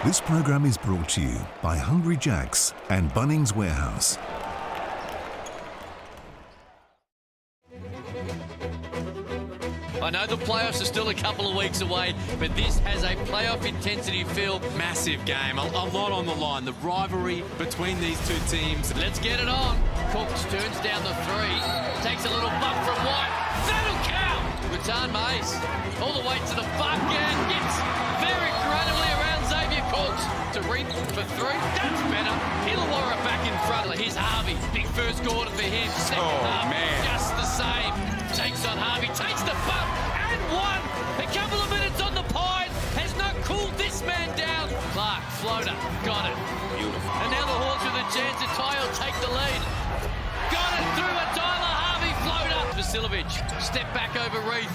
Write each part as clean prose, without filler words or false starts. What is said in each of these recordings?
This program is brought to you by Hungry Jack's and Bunnings Warehouse. I know the playoffs are still a couple of weeks away, but this has a playoff intensity feel. Massive game, a lot on the line. The rivalry between these two teams. Let's get it on. Cooks turns down the three, takes a little bump from White. That'll count. Return Mace all the way to the buck and gets very creatively around Xavier Cooks to reach for three. That's better. Illawarra back in front. Here's Harvey. Big first quarter for him. Second half, just the same. Takes on Harvey, takes the bump and one. A couple of minutes on the pine has not cooled this man down. Clark, floater, got it. Beautiful. And now the Hawks with a chance to tie or take the lead. Got it through a Tyler Harvey floater. Vasilovic, step back over Reith.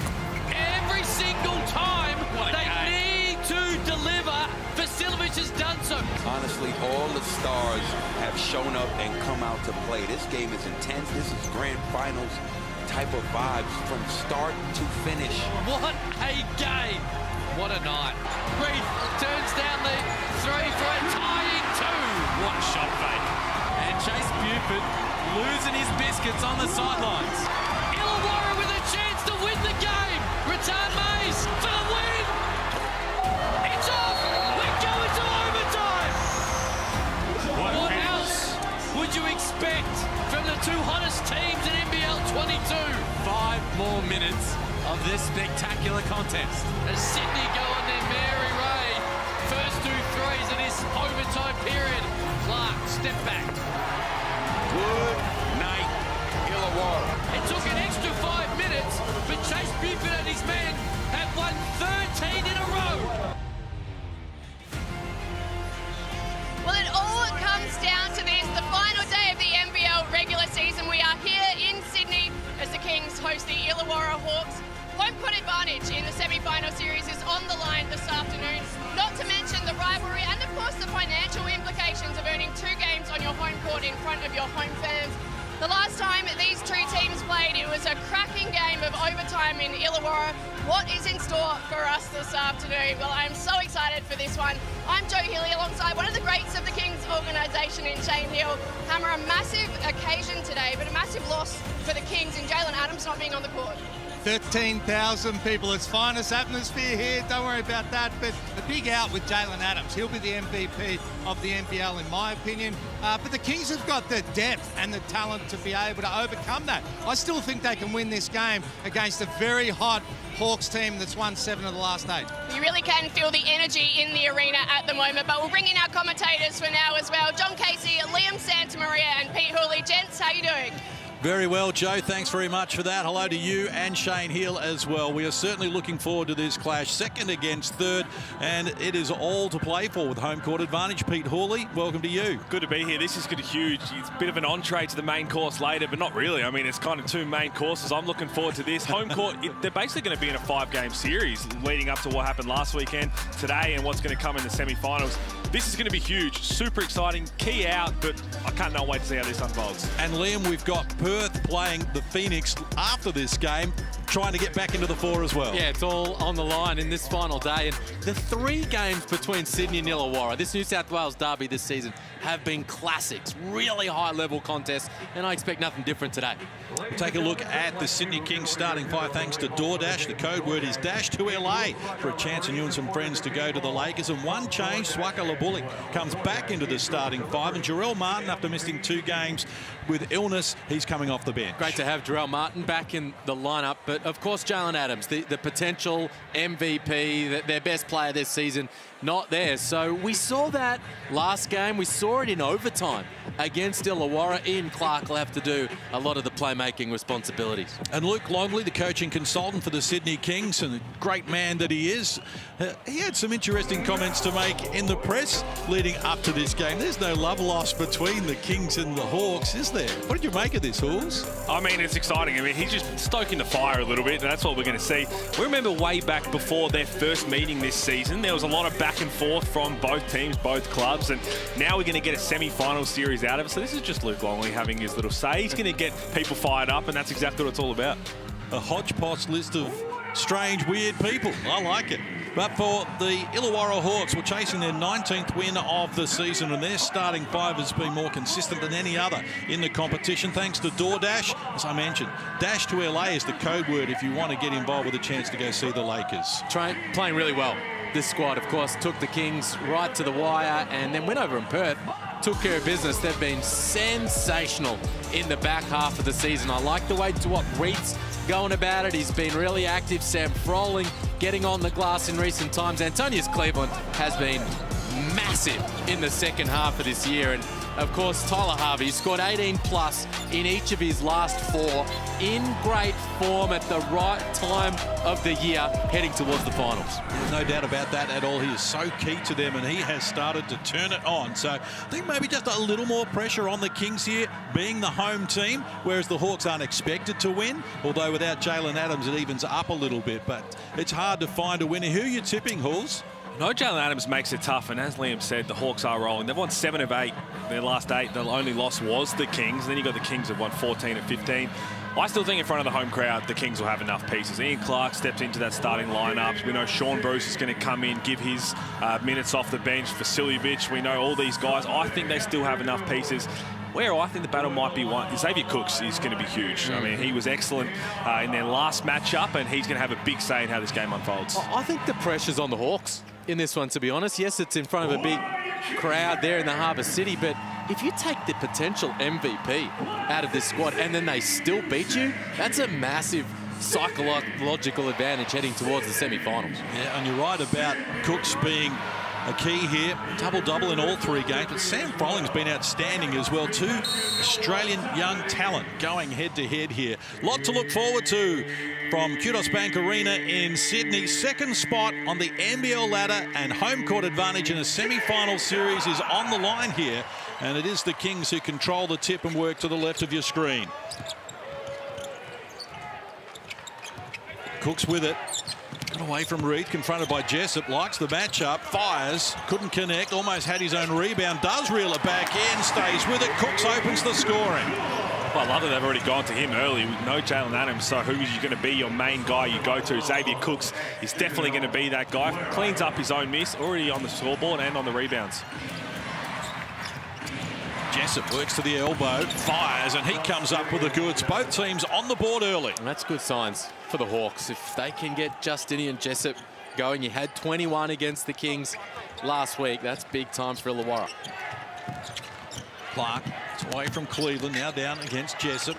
Every single time they need to deliver, Vasilovic has done so. Honestly, all the stars have shown up and come out to play. This game is intense. This is grand finals type of vibes from start to finish. What a game. What a night. Reith turns down the three for a tying two. What a shot fake. And Chase Buford losing his biscuits on the sidelines. Illawarra with a chance to win the game. Return Mays for the win. It's off. We're going to overtime. What else would you expect from the two hottest teams in NBL22? 5 more minutes of this spectacular contest. As Sydney go on their Mary Ray. First two threes of this overtime period. Clark, step back. Good night, Illawarra. It took an extra 5 minutes, but Chase Buford and his men have won 13 in a row. Well, it all comes down to this, the final day of the NBL regular season. We are here in Sydney as the Kings host the Illawarra Hawks. Home court advantage in the semi-final series is on the line this afternoon, not to mention the rivalry and of course the financial implications of earning 2 games on your home court in front of your home fans. The last time these two teams played, it was a cracking game of overtime in Illawarra. What is in store for us this afternoon? Well, I'm so excited for this one. I'm Jo Healy alongside one of the greats of the Kings organisation in Shane Hill. Hammer, a massive occasion today, but a massive loss for the Kings in Jalen Adams not being on the court. 13,000 people. It's finest atmosphere here. Don't worry about that. But a big out with Jalen Adams. He'll be the MVP of the NBL, in my opinion. But the Kings have got the depth and the talent to be able to overcome that. I still think they can win this game against a very hot Hawks team that's won 7 of the last 8. You really can feel the energy in the arena at the moment, but we'll bring in our commentators for now as well. John Casey, Liam Santamaria and Pete Hooley. Gents, how you doing? Very well, Joe. Thanks very much for that. Hello to you and Shane Hill as well. We are certainly looking forward to this clash, second against third, and it is all to play for with home court advantage. Pete Hooley, welcome to you. Good to be here. This is good, huge. It's a bit of an entree to the main course later, but not really. I mean, it's kind of 2 main courses. I'm looking forward to this. Home court, they're basically going to be in a 5-game series leading up to what happened last weekend, today, and what's going to come in the semi-finals. This is going to be huge, super exciting, key out, but I can't wait to see how this unfolds. And Liam, we've got Perth playing the Phoenix after this game, trying to get back into the 4 as well. Yeah, it's all on the line in this final day. And the 3 games between Sydney and Illawarra, this New South Wales derby this season, have been classics, really high-level contests, and I expect nothing different today. We'll take a look at the Sydney Kings starting 5 thanks to DoorDash. The code word is Dash to LA for a chance and you and some friends to go to the Lakers. And one change, Swaka Labulik comes back into the starting 5. And Jarrell Martin, after missing 2 games with illness, he's coming off the bench. Great to have Jarrell Martin back in the lineup. But, of course, Jalen Adams, the potential MVP, their best player this season, not there. So we saw that last game. We saw it in overtime against Illawarra. Ian Clark will have to do a lot of the playmaking responsibilities. And Luke Longley, the coaching consultant for the Sydney Kings, and the great man that he is, he had some interesting comments to make in the press leading up to this game. There's no love lost between the Kings and the Hawks, is there? What did you make of this, Halls? I mean, it's exciting. I mean, he's just stoking the fire a little bit, and that's what we're going to see. We remember way back before their first meeting this season, there was a lot of back and forth from both teams, both clubs, and now we're going to get a semi-final series out of it. So this is just Luke Longley having his little say. He's going to get people fired up, and that's exactly what it's all about. A hodgepodge list of strange, weird people. I like it. But for the Illawarra Hawks, we're chasing their 19th win of the season, and their starting five has been more consistent than any other in the competition, thanks to DoorDash. As I mentioned, Dash to LA is the code word if you want to get involved with a chance to go see the Lakers. Playing really well. This squad, of course, took the Kings right to the wire and then went over in Perth, took care of business. They've been sensational in the back half of the season. I like the way Dwight Reed's going about it. He's been really active. Sam Froling getting on the glass in recent times. Antonius Cleveland has been massive in the second half of this year. And of course, Tyler Harvey scored 18 plus in each of his last 4, in great form at the right time of the year, heading towards the finals. There's no doubt about that at all. He is so key to them, and he has started to turn it on. So I think maybe just a little more pressure on the Kings here, being the home team, whereas the Hawks aren't expected to win. Although without Jalen Adams, it evens up a little bit. But it's hard to find a winner. Who are you tipping, Hulls? No, Jalen Adams makes it tough, and as Liam said, the Hawks are rolling. They've won 7 of 8. Their last 8, the only loss was the Kings. Then you got the Kings have won 14 of 15. I still think in front of the home crowd, the Kings will have enough pieces. Ian Clark steps into that starting lineup. We know Sean Bruce is going to come in, give his minutes off the bench. Vasiljevic, we know all these guys. I think they still have enough pieces. Where I think the battle might be won, Xavier Cooks is going to be huge. I mean, he was excellent in their last matchup, and he's going to have a big say in how this game unfolds. I think the pressure's on the Hawks in this one, to be honest. Yes, it's in front of a big crowd there in the Harbour City, but if you take the potential MVP out of this squad and then they still beat you, that's a massive psychological advantage heading towards the semi-finals. Yeah, and you're right about Cooks being a key here. Double-double in all 3 games, but Sam Froling's been outstanding as well. 2 Australian young talent going head-to-head here. Lot to look forward to from Kudos Bank Arena in Sydney. Second spot on the NBL ladder, and home court advantage in a semi-final series is on the line here. And it is the Kings who control the tip and work to the left of your screen. Cooks with it. Got away from Reed, confronted by Jessup, likes the matchup, fires, couldn't connect, almost had his own rebound, does reel it back in, stays with it, Cooks opens the scoring. Well, I love that they've already gone to him early with no Jalen Adams, so who is going to be your main guy you go to? Xavier Cooks is definitely going to be that guy. Cleans up his own miss, already on the scoreboard and on the rebounds. Jessup works to the elbow, fires, and he comes up with the goods. Both teams on the board early. And that's good signs for the Hawks. If they can get Justinian Jessup going, you had 21 against the Kings last week. That's big times for Illawarra. Clark, it's away from Cleveland, now down against Jessup.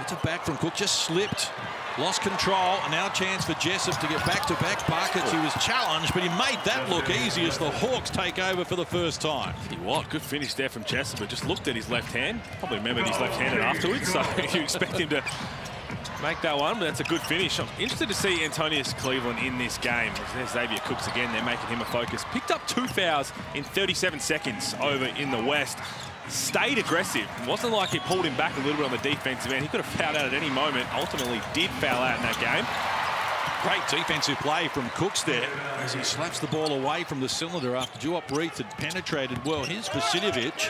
It's a back from Cook, just slipped. Lost control, and now a chance for Jessup to get back-to-back buckets. He was challenged, but he made that look easy as the Hawks take over for the first time. What good finish there from Jessup, but just looked at his left hand. Probably remembered he's left-handed afterwards, so you expect him to make that one, but that's a good finish. I'm interested to see Antonius Cleveland in this game. There's Xavier Cooks again, they're making him a focus. Picked up 2 fouls in 37 seconds over in the West. Stayed aggressive. It wasn't like it pulled him back a little bit on the defensive end. He could have fouled out at any moment. Ultimately did foul out in that game. Great defensive play from Cooks there as he slaps the ball away from the cylinder after Duop Reith had penetrated well. Here's Vasiljevic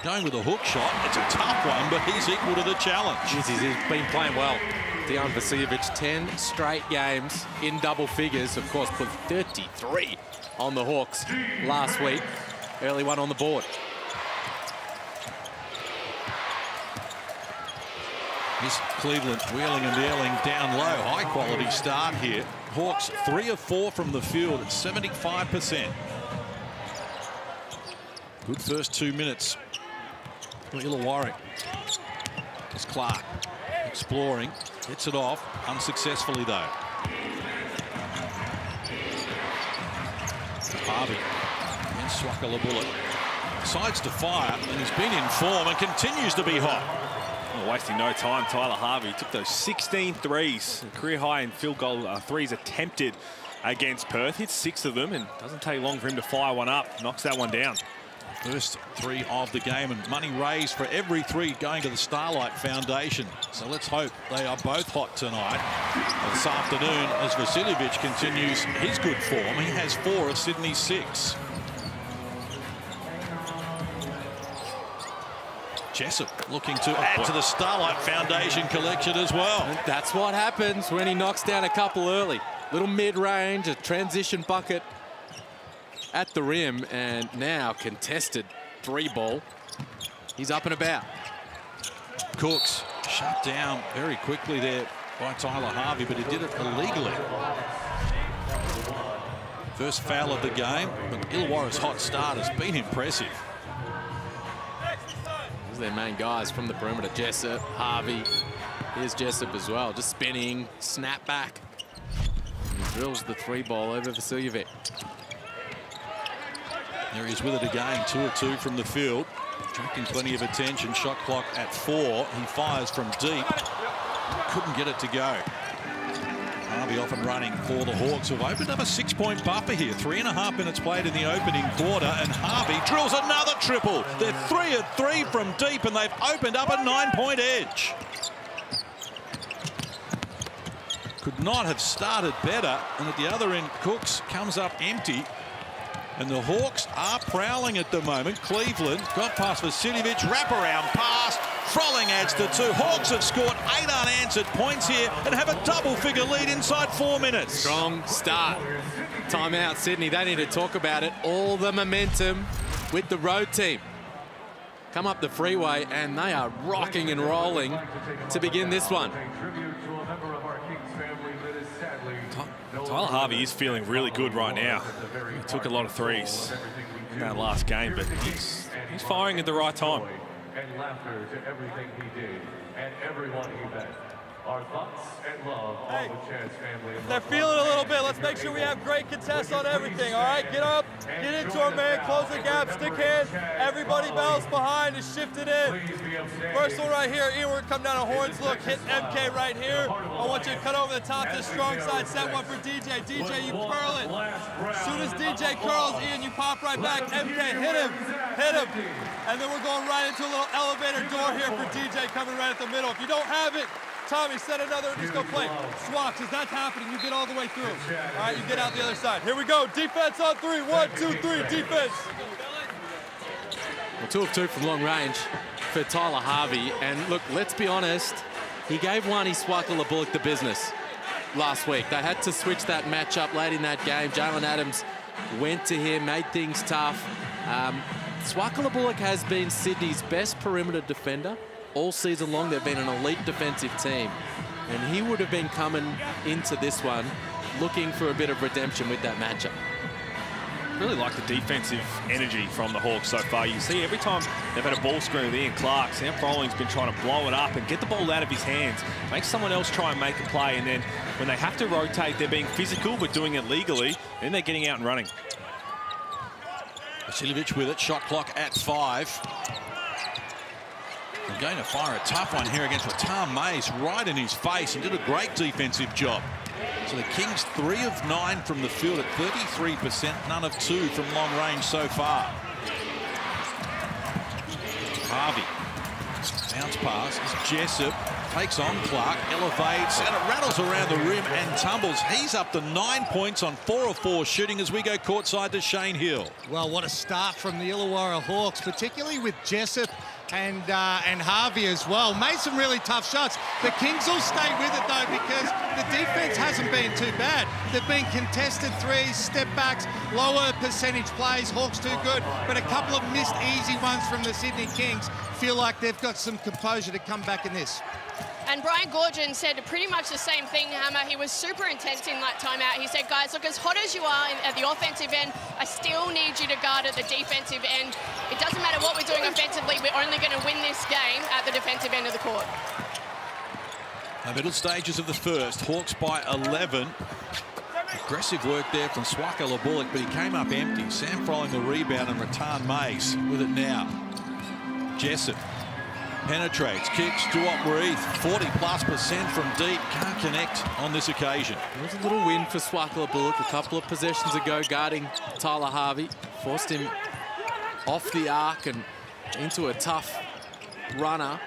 going with a hook shot. It's a tough one, but he's equal to the challenge. He's been playing well. Dejan Vasiljevic, 10 straight games in double figures. Of course, put 33 on the Hawks last week. Early one on the board. Here's Cleveland wheeling and dealing down low. High quality start here. Hawks 3 of 4 from the field at 75%. Good first 2 minutes. Illawarra. It's Clark exploring. Gets it off. Unsuccessfully though. Harvey against Swakala-Bullock. Decides to fire, and he's been in form and continues to be hot. Wasting no time, Tyler Harvey took those 16 threes, career high in field goal threes attempted against Perth. Hits 6 of them, and doesn't take long for him to fire one up. Knocks that one down. First 3 of the game, and money raised for every 3 going to the Starlight Foundation. So let's hope they are both hot tonight. This afternoon, as Vasiljevic continues his good form, he has 4 of Sydney's 6. Jessup looking to add to the Starlight Foundation collection as well. And that's what happens when he knocks down a couple early. Little mid-range, a transition bucket at the rim, and now contested 3-ball. He's up and about. Cooks shut down very quickly there by Tyler Harvey, but he did it illegally. First foul of the game, but Illawarra's hot start has been impressive. These are their main guys from the perimeter. Jessup, Harvey. Here's Jessup as well, just spinning, snap back. He drills the 3-ball over Vasiljevic. There he is with it again, 2 of 2 from the field. Attracting plenty of attention, shot clock at 4. He fires from deep. Couldn't get it to go. Harvey off and running for the Hawks, who've opened up a 6-point buffer here. 3.5 minutes played in the opening quarter, and Harvey drills another triple. They're 3 of 3 from deep, and they've opened up a 9-point edge. Could not have started better, and at the other end, Cooks comes up empty. And the Hawks are prowling at the moment. Cleveland got past Vasiljevic, wraparound pass. Frolling adds to 2. Hawks have scored 8 unanswered points here and have a double-figure lead inside 4 minutes. Strong start. Timeout, Sydney. They need to talk about it. All the momentum with the road team. Come up the freeway, and they are rocking and rolling to begin this one. Tyler Harvey is feeling really good right now. He took a lot of threes in that last game, but he's firing at the right time. And laughter to everything he did and everyone he met. Our thoughts and love all the Chance family. They're feeling a little bit. Let's make sure we have great contests on everything, all right? Get up, get into our man, close the gap, stick hand. Everybody bounce behind and shift it in. First one right here, Ian, we're come down a horns look, hit MK right here. I want you to cut over the top to the strong side, set one for DJ. DJ, you curl it. As soon as DJ curls, Ian, you pop right back. MK, hit him. And then we're going right into a little elevator door here for DJ coming right at the middle. If you don't have it, Tommy, set another and just go play. Swaps, as that's happening, you get all the way through. All right, you get out the other side. Here we go. Defense on 3. 1, 2, 3. Defense. Well, 2 of 2 from long range for Tyler Harvey. And look, let's be honest, he gave Wani Swakala-Bullock the business last week. They had to switch that matchup late in that game. Jalen Adams went to him, made things tough. Swakala-Bullock has been Sydney's best perimeter defender all season long. They've been an elite defensive team, and he would have been coming into this one looking for a bit of redemption with that matchup. Really like the defensive energy from the Hawks so far. You see every time they've had a ball screen with Ian Clark, Sam Frolling's been trying to blow it up and get the ball out of his hands, make someone else try and make a play, and then when they have to rotate, they're being physical but doing it legally, then they're getting out and running. Vasiljevic with it, shot clock at 5. I'm going to fire a tough one here against Ratan Mays right in his face, and did a great defensive job. So the Kings 3 of 9 from the field at 33%, none of 2 from long range so far. Harvey, bounce pass, it's Jessup, takes on Clark, elevates, and it rattles around the rim and tumbles. He's up to 9 points on 4 of 4 shooting as we go courtside to Shane Hill. Well, what a start from the Illawarra Hawks, particularly with Jessup and Harvey as well. Made some really tough shots. The Kings will stay with it though, because the defense hasn't been too bad. They've been contested threes, step backs, lower percentage plays. Hawks too good, but a couple of missed easy ones from the Sydney Kings. Feel like they've got some composure to come back in this. And Brian Goorjian said pretty much the same thing, Hammer. He was super intense in that timeout. He said, guys, look, as hot as you are at the offensive end, I still need you to guard at the defensive end. It doesn't matter what we're doing offensively, we're only going to win this game at the defensive end of the court. The middle stages of the first, Hawks by 11. Aggressive work there from Swakala-Bullock, but he came up empty. Sam Frolling the rebound, and Ratan Mays with it now. Jessup penetrates, kicks, Duop Reith, 40+% from deep. Can't connect on this occasion. It was a little win for Swakala-Bullock a couple of possessions ago, guarding Tyler Harvey. Forced him off the arc and into a tough runner.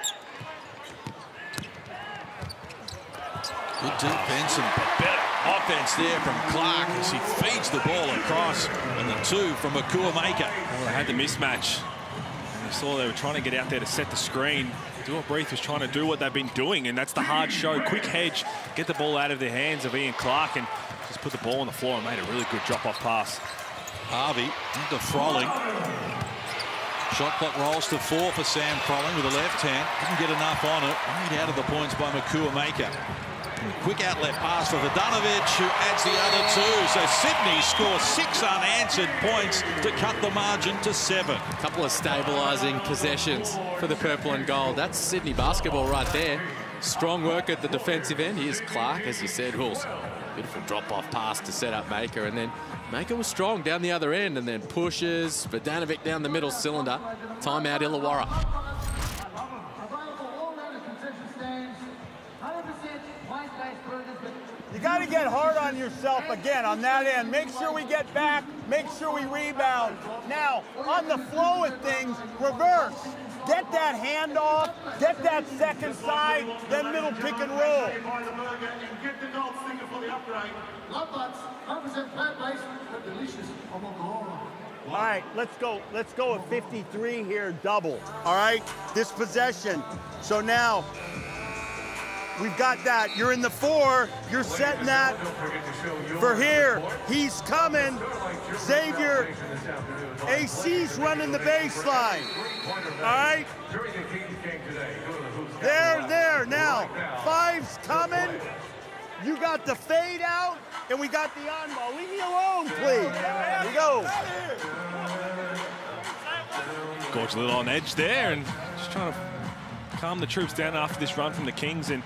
Good defense and better offense there from Clark as he feeds the ball across, and the 2 from Akua Maker. Well, they had the mismatch. Saw they were trying to get out there to set the screen. Duop Reith was trying to do what they've been doing, and that's the hard show. Quick hedge, get the ball out of the hands of Ian Clark, and just put the ball on the floor and made a really good drop-off pass. Harvey into Froling. Shot clock rolls to 4 for Sam Froling with the left hand. Didn't get enough on it. Made out of the points by Makuamaker. Quick outlet pass for Vidanovic, who adds the other 2. So Sydney scores 6 unanswered points to cut the margin to 7. A couple of stabilising possessions for the purple and gold. That's Sydney basketball right there. Strong work at the defensive end. Here's Clark, as you said, Hulse. Beautiful drop-off pass to set up Maker, and then Maker was strong down the other end, and then pushes Vidanovic down the middle cylinder. Timeout Illawarra. You got to get hard on yourself again on that end. Make sure we get back. Make sure we rebound. Now, on the flow of things, reverse. Get that handoff, get that second side, then middle pick and roll. All right, let's go. Let's go at 53 here, double. All right, this possession. So now, we've got that. You're in the 4. You're setting that for here. He's coming. Xavier. AC's running the baseline. All right. There. Now, 5's coming. You got the fade out, and we got the on ball. Leave me alone, please. Here we go. Gorge a little on edge there, and just trying to calm the troops down after this run from the Kings, and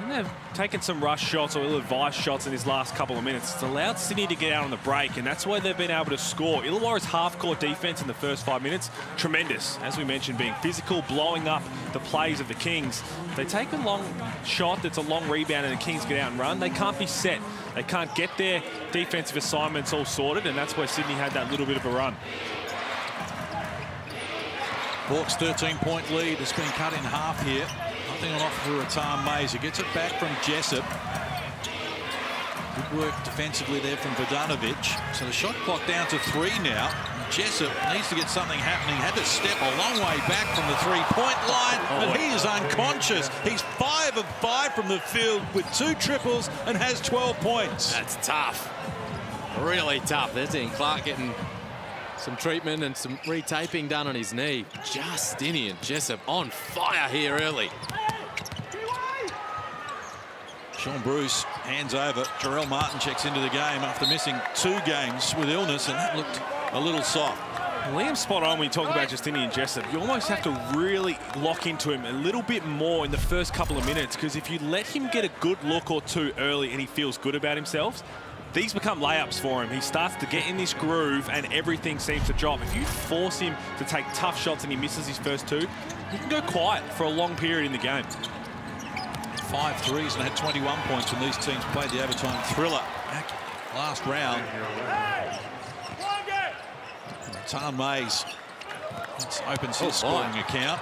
they've taken some rush shots or ill-advised shots in his last couple of minutes. It's allowed Sydney to get out on the break, and that's why they've been able to score. Illawarra's half-court defense in the first 5 minutes, tremendous. As we mentioned, being physical, blowing up the plays of the Kings. They take a long shot that's a long rebound, and the Kings get out and run. They can't be set. They can't get their defensive assignments all sorted, and that's where Sydney had that little bit of a run. Hawks' 13-point lead has been cut in half here. Nothing on offer for Rattan Mays. He gets it back from Jessup. Good work defensively there from Vidanovic. So the shot clock down to 3 now. Jessup needs to get something happening. Had to step a long way back from the 3-point line, but he is unconscious. He's 5 of 5 from the field with 2 triples and has 12 points. That's tough. Really tough. There's Ian Clark getting some treatment and some retaping done on his knee. Justinian Jessup on fire here early. Sean Bruce hands over. Jarrell Martin checks into the game after missing 2 games with illness, and that looked a little soft. Liam's spot on when you talk about Justinian Jessup. You almost have to really lock into him a little bit more in the first couple of minutes, because if you let him get a good look or 2 early and he feels good about himself, these become layups for him. He starts to get in this groove and everything seems to drop. If you force him to take tough shots and he misses his first 2, he can go quiet for a long period in the game. 5 threes and had 21 points when these teams played the overtime thriller back last round. Rattan Mays opens his scoring account.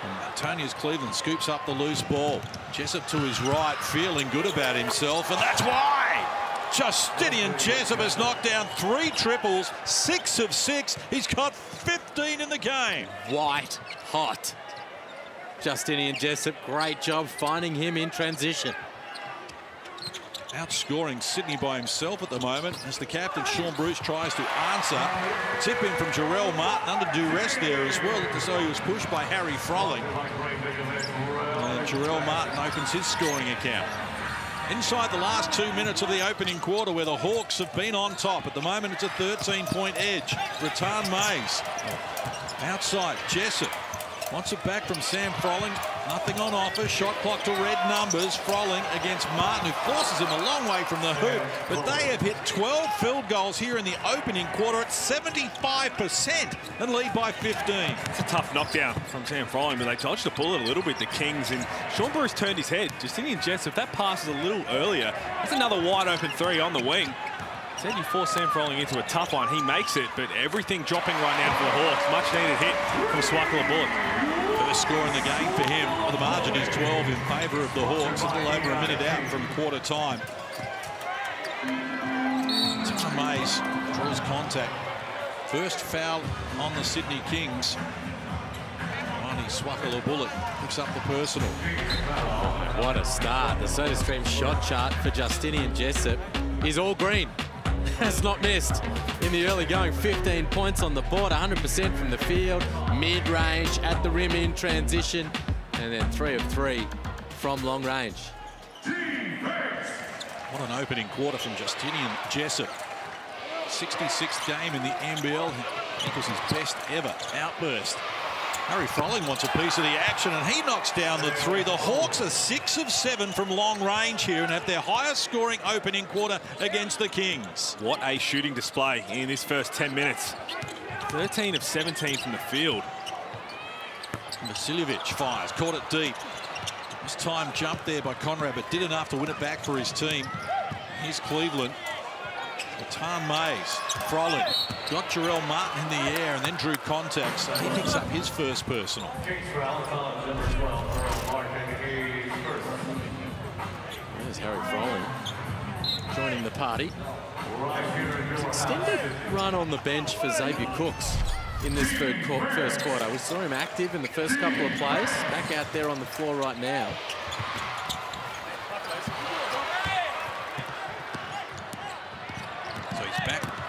And Antonius Cleveland scoops up the loose ball. Jessup to his right, feeling good about himself, and that's why Justinian Jessup has knocked down 3 triples, 6 of 6. He's got 15 in the game. White hot. Justinian Jessup, great job finding him in transition. Outscoring Sydney by himself at the moment as the captain, Sean Bruce, tries to answer. Tip in from Jarrell Martin under duress there as well. Looked as though he was pushed by Harry Froling. And Jarrell Martin opens his scoring account. Inside the last 2 minutes of the opening quarter, where the Hawks have been on top. At the moment, it's a 13-point edge. Rattan Mays. Outside, Jessup. Wants it back from Sam Froling. Nothing on offer. Shot clock to red numbers. Froling against Martin, who forces him a long way from the hoop. But they have hit 12 field goals here in the opening quarter at 75% and lead by 15. It's a tough knockdown from Sam Froling, but they dodged the bullet a little bit, the Kings. And Sean Bruce turned his head. Justinian Jessup, if that passes a little earlier, that's another wide open 3 on the wing. Said you force Sam Froling into a tough one. He makes it, but everything dropping right now for the Hawks. Much needed hit from Swakala Bullock. First score in the game for him. The margin is 12 in favour of the Hawks. A little over a minute out from quarter time. Rattan Mays draws contact. First foul on the Sydney Kings. Swaka picks up the personal. What a start. The SodaStream shot chart for Justinian Jessup is all green. Has not missed in the early going. 15 points on the board, 100% from the field, mid-range, at the rim in transition, and then 3 of 3 from long range. What an opening quarter from Justinian Jessup. 66th game in the NBL. I think it was his best ever outburst. Harry Frolling wants a piece of the action, and he knocks down the 3. The Hawks are 6 of 7 from long range here and have their highest scoring opening quarter against the Kings. What a shooting display in this first 10 minutes. 13 of 17 from the field. Vasiljevic fires, caught it deep. This time jumped there by Conrad, but did enough to win it back for his team. Here's Cleveland. Tan Mays, Frolling, got Jarrell Martin in the air and then drew contact, so he picks up his first personal. There's Harry Frolling joining the party. Extended run on the bench for Xavier Cooks in this first quarter. We saw him active in the first couple of plays. Back out there on the floor right now.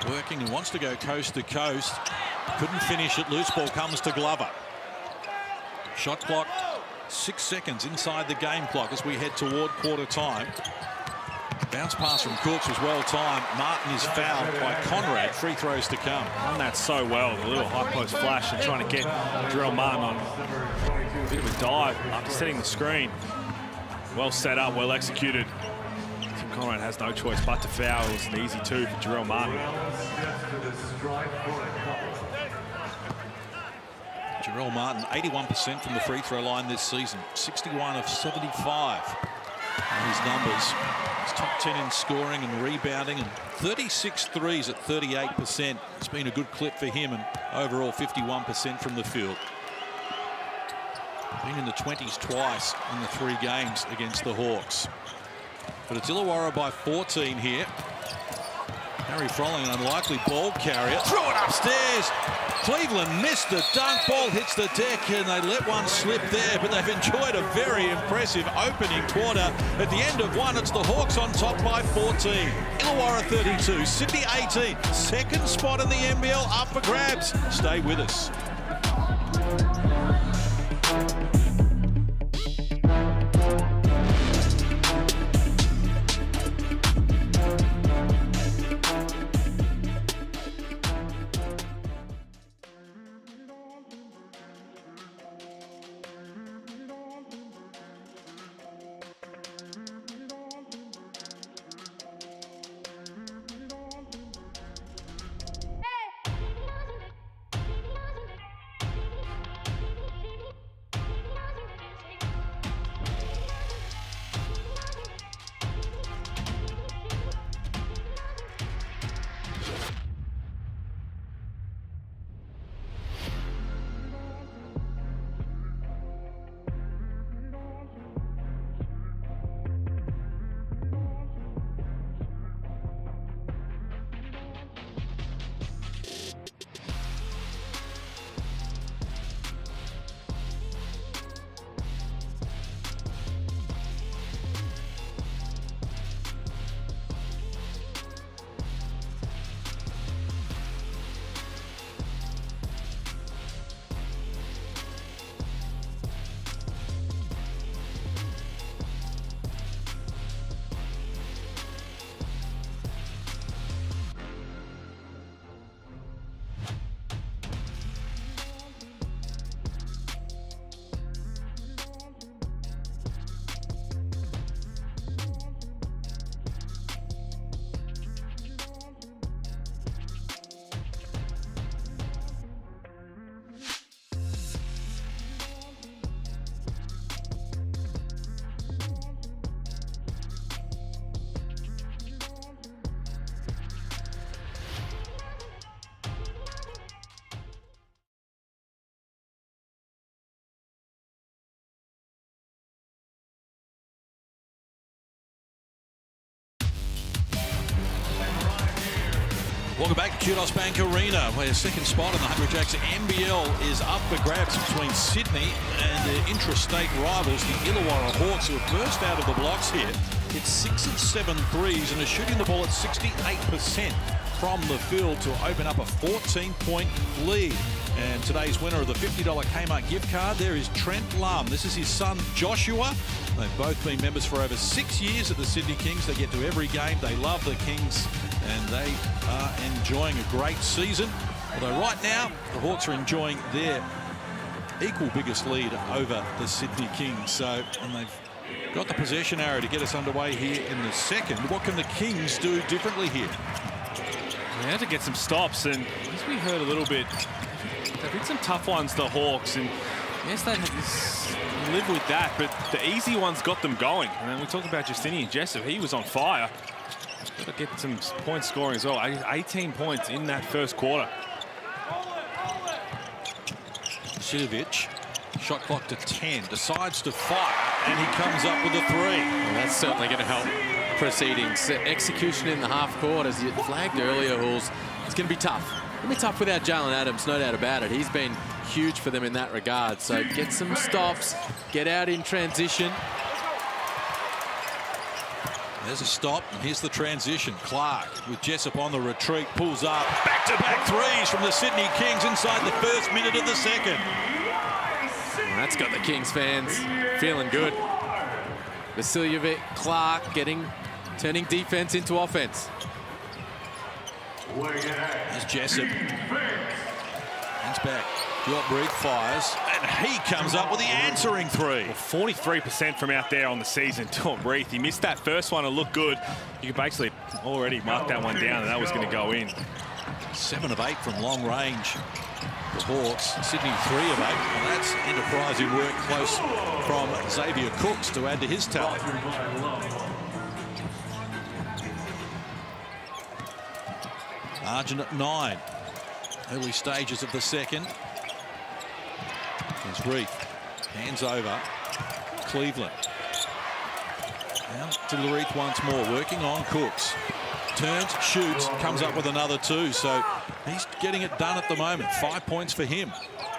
Working and wants to go coast to coast. Couldn't finish it. Loose ball comes to Glover. Shot clock 6 seconds inside the game clock as we head toward quarter time. Bounce pass from Cooks was well timed. Martin is fouled by Conrad. Free throws to come. Done that so well. A little high post flash and trying to get Jarrell Martin on a bit of a dive after setting the screen. Well set up, well executed. Conrad has no choice but to foul. It was an easy 2 for Jarrell Martin. Jarrell Martin, 81% from the free throw line this season. 61 of 75 on his numbers. He's top 10 in scoring and rebounding, and 36 threes at 38%. It's been a good clip for him, and overall 51% from the field. Been in the 20s twice in the 3 games against the Hawks. But it's Illawarra by 14 here. Harry Frolling, an unlikely ball carrier. Threw it upstairs. Cleveland missed the dunk. Ball hits the deck and they let one slip there, but they've enjoyed a very impressive opening quarter. At the end of one, it's the Hawks on top by 14. Illawarra 32, Sydney 18. Second spot in the NBL up for grabs. Stay with us. Welcome back to Kudos Bank Arena, where second spot in the Hungry Jacks NBL is up for grabs between Sydney and their intrastate rivals, the Illawarra Hawks, who have burst out of the blocks here. It's 6 of 7 threes and are shooting the ball at 68% from the field to open up a 14-point lead. And today's winner of the $50 Kmart gift card there is Trent Lum. This is his son Joshua. They've both been members for over 6 years at the Sydney Kings. They get to every game. They love the Kings and they are enjoying a great season. Although right now the Hawks are enjoying their equal biggest lead over the Sydney Kings. So, and they've got the possession arrow to get us underway here in the second. What can the Kings do differently here? They had to get some stops, and as we heard a little bit, they've hit some tough ones, the Hawks, and yes, they live with that, but the easy ones got them going. And then we talked about Justinian Jessup. He was on fire. Got to get some point scoring as well. 18 points in that first quarter. Vasiljevic, shot clock to 10, decides to fire, and he comes up with a 3. Well, that's certainly going to help proceedings. Execution in the half court, as you flagged earlier, Hulls, it's going to be tough. It's going to be tough without Jalen Adams, no doubt about it. He's been huge for them in that regard. So get some stops, get out in transition. There's a stop, and here's the transition. Clark with Jessup on the retreat, pulls up. Back-to-back threes from the Sydney Kings inside the first minute of the second. Well, that's got the Kings fans feeling good. Vasiljevic, Clark turning defense into offense. There's Jessup. Hands back. Diop Reed fires, and he comes up with the answering 3. Well, 43% from out there on the season. Diop Reed, he missed that first one and looked good. You could basically already mark that one down, and that was going to go in. 7 of 8 from long range. The Hawks, Sydney 3 of 8. Well, that's enterprising work close from Xavier Cooks to add to his talent. Arjun at 9. Early stages of the second. There's Reith. Hands over. Cleveland. Now to Reith once more. Working on Cooks. Turns, shoots, comes up with another 2. So he's getting it done at the moment. 5 points for him.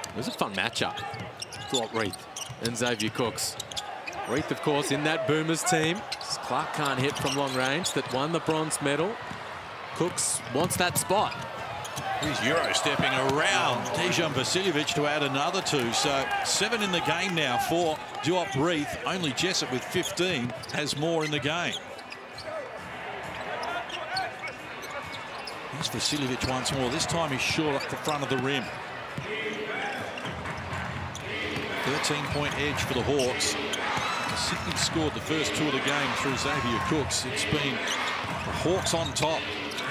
It was a fun matchup. Diop Reith and Xavier Cooks. Reith, of course, in that Boomers team. Clark can't hit from long range, that won the bronze medal. Cooks wants that spot. He's Euro stepping around Dejan Vasiljevic to add another 2. So 7 in the game now for Diop Reith. Only Jessup with 15 has more in the game. Here's Vasiljevic once more. This time he's short up the front of the rim. 13-point edge for the Hawks. Sydney scored the first 2 of the game through Xavier Cooks. It's been the Hawks on top.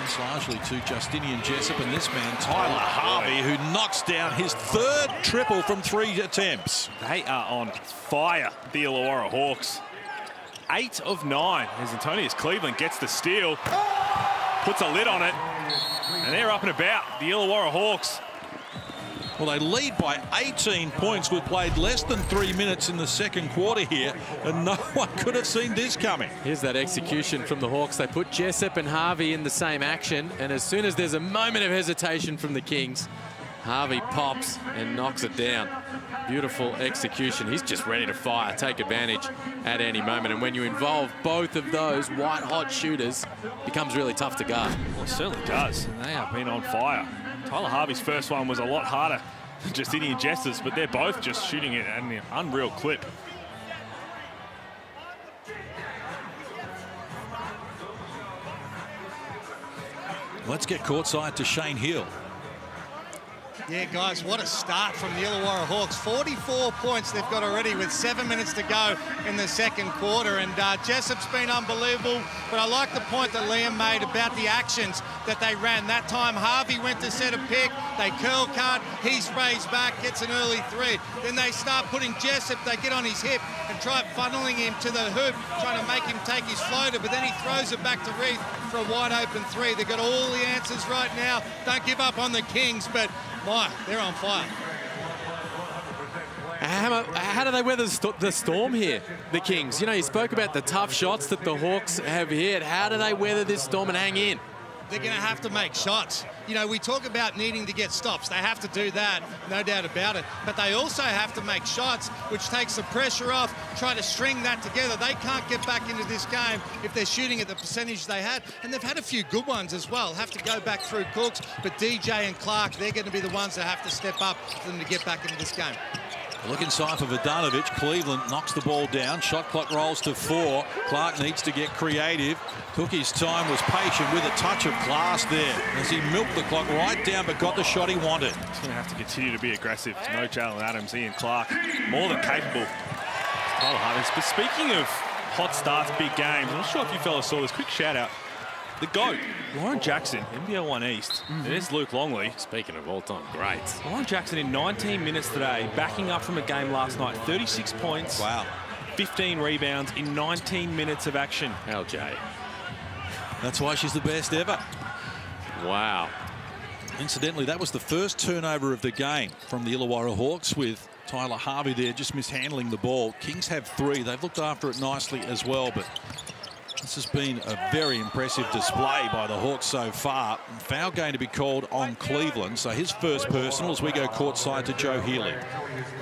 It's largely to Justinian Jessup and this man, Tyler Harvey, who knocks down his 3rd triple from 3 attempts. They are on fire, the Illawarra Hawks. 8 of 9 as Antonius Cleveland gets the steal, puts a lid on it, and they're up and about, the Illawarra Hawks. Well, they lead by 18 points. We've played less than 3 minutes in the second quarter here, and no one could have seen this coming. Here's that execution from the Hawks. They put Jessup and Harvey in the same action, and as soon as there's a moment of hesitation from the Kings, Harvey pops and knocks it down. Beautiful execution. He's just ready to fire, take advantage at any moment. And when you involve both of those white-hot shooters, it becomes really tough to guard. Well, it certainly does. They have been on fire. Tyler Harvey's first one was a lot harder than Justinian Jessup, but they're both just shooting it at an unreal clip. Let's get courtside to Shane Hill. Yeah, guys, what a start from the Illawarra Hawks. 44 points they've got already with 7 minutes to go in the second quarter. And Jessup's been unbelievable. But I like the point that Liam made about the actions that they ran. That time, Harvey went to set a pick. They curl cut. He sprays back, gets an early 3. Then they start putting Jessup. They get on his hip and try funneling him to the hoop, trying to make him take his floater. But then he throws it back to Reith for a wide open 3. They've got all the answers right now. Don't give up on the Kings, but my, they're on fire. How do they weather the storm here, the Kings? You know, you spoke about the tough shots that the Hawks have hit. How do they weather this storm and hang in? they're going to have to make shots. You know, we talk about needing to get stops. They have to do that, no doubt about it. But they also have to make shots, which takes the pressure off, try to string that together. They can't get back into this game if they're shooting at the percentage they had. And they've had a few good ones as well. Have to go back through Cooks, but DJ and Clark, they're going to be the ones that have to step up for them to get back into this game. Look inside for Vodanovic. Cleveland knocks the ball down. Shot clock rolls to 4. Clark needs to get creative. Took his time, was patient with a touch of class there as he milked the clock right down but got the shot he wanted. He's going to have to continue to be aggressive. No Jalen Adams, Ian Clark, more than capable. But speaking of hot starts, big games, I'm not sure if you fellas saw this. Quick shout out. The GOAT, Lauren Jackson, NBL1 East. There's Luke Longley. Speaking of all-time greats. Lauren Jackson in 19 minutes today, backing up from a game last night. 36 points. Wow. 15 rebounds in 19 minutes of action. LJ. That's why she's the best ever. Wow. Incidentally, that was the first turnover of the game from the Illawarra Hawks, with Tyler Harvey there just mishandling the ball. Kings have 3. They've looked after it nicely as well, but this has been a very impressive display by the Hawks so far. Foul going to be called on Cleveland, so his first personal as we go courtside to Joe Healy.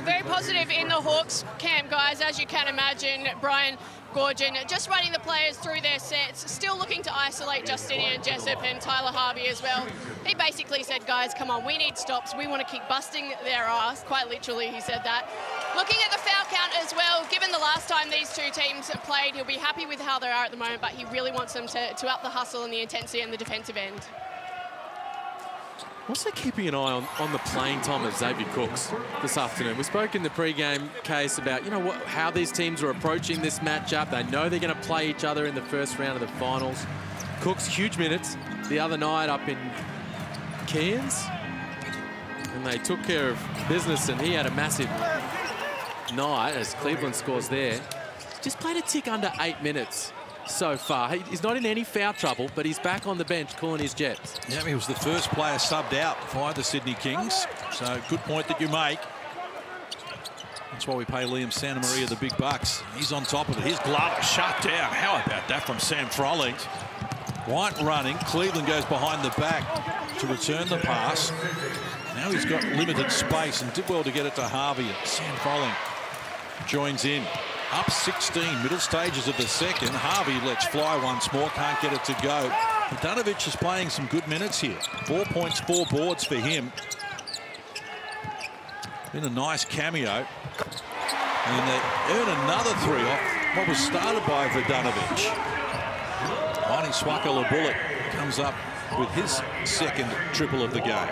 Very positive in the Hawks camp, guys, as you can imagine. Brian Gorgon just running the players through their sets, still looking to isolate Justinian Jessup and Tyler Harvey as well. He basically said, guys, come on, we need stops. We want to keep busting their ass. Quite literally, he said that. Looking at the foul count as well, given the last time these two teams played, he'll be happy with how they are at the moment, but he really wants them to up the hustle and the intensity and the defensive end. Also keeping an eye on the playing time of Xavier Cooks this afternoon. We spoke in the pre-game case about, you know, how these teams are approaching this matchup. They know they're going to play each other in the first round of the finals. Cooks, huge minutes the other night up in Cairns. And they took care of business, and he had a massive night as Cleveland scores there. Just played a tick under 8 minutes so far. He's not in any foul trouble, but he's back on the bench calling his jets. Yeah, he was the first player subbed out by the Sydney Kings. So good point that you make. That's why we pay Liam Santamaria the big bucks. He's on top of it. His glove shut down. How about that from Sam Froling? White running. Cleveland goes behind the back to return the pass. Now he's got limited space and did well to get it to Harvey. And Sam Froling joins in. Up 16, middle stages of the second. Harvey lets fly once more, can't get it to go. Vodanovic is playing some good minutes here. 4 points, 4 boards for him. Been a nice cameo. And they earn another 3 off what was started by Vodanovic. Mighty Swaka Labulik comes up with his second triple of the game.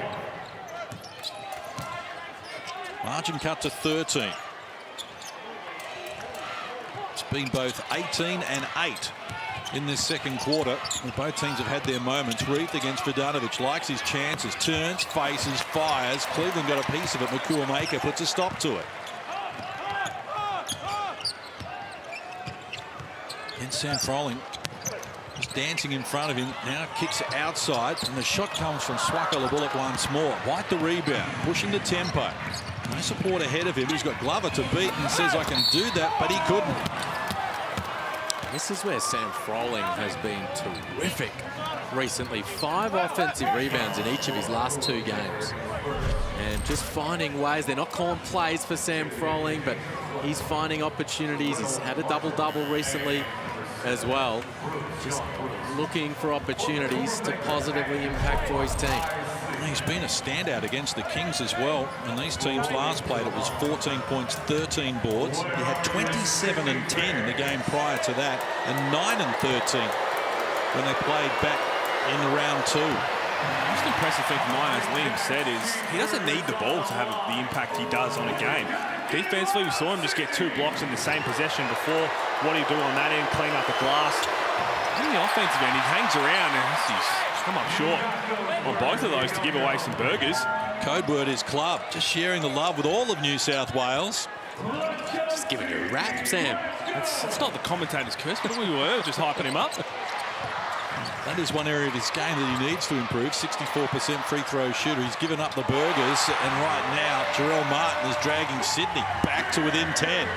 Margin cut to 13. It's been both 18 and 8 in this second quarter. Both teams have had their moments. Reith against Vodanovic, likes his chances, turns, faces, fires. Cleveland got a piece of it. Makuamaker puts a stop to it. And Sam Froling is dancing in front of him. Now kicks outside, and the shot comes from Swaka Labulik once more. White the rebound, pushing the tempo. No support ahead of him. He's got Glover to beat and says, I can do that, but he couldn't. This is where Sam Froling has been terrific recently. 5 offensive rebounds in each of his last 2 games. And just finding ways. They're not calling plays for Sam Froling, but he's finding opportunities. He's had a double-double recently as well. Just looking for opportunities to positively impact for his team. He's been a standout against the Kings as well. When these teams last played, it was 14 points, 13 boards. He had 27 and 10 in the game prior to that, and 9 and 13 when they played back in round 2. The most impressive thing for mine, as Liam said, is he doesn't need the ball to have the impact he does on a game. Defensively, we saw him just get 2 blocks in the same possession before. What do you do on that end? Clean up the glass. In the offensive end, he hangs around and he's come up short on both of those to give away some burgers. Code word is club. Just sharing the love with all of New South Wales. Just giving you a rap, Sam. It's not the commentator's curse, but we were just hyping him up. That is one area of his game that he needs to improve. 64% free throw shooter. He's given up the burgers, and right now Jarrell Martin is dragging Sydney back to within 10.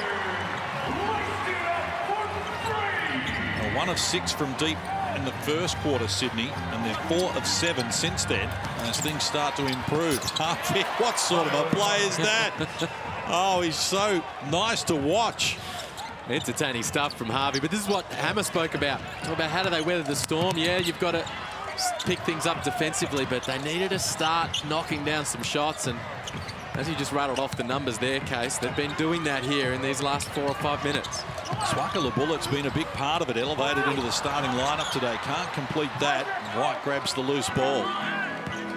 Well, 1 of 6 from deep in the first quarter, Sydney, and they're 4 of 7 since then as things start to improve. Harvey, what sort of a play is that? Oh, he's so nice to watch. Entertaining stuff from Harvey, but this is what Hammer spoke about how do they weather the storm. Yeah, you've got to pick things up defensively, but they needed to start knocking down some shots, and as you just rattled off the numbers there, Case, they've been doing that here in these last 4 or 5 minutes. Swaka Labullet's been a big part of it, elevated into the starting lineup today. Can't complete that. White grabs the loose ball.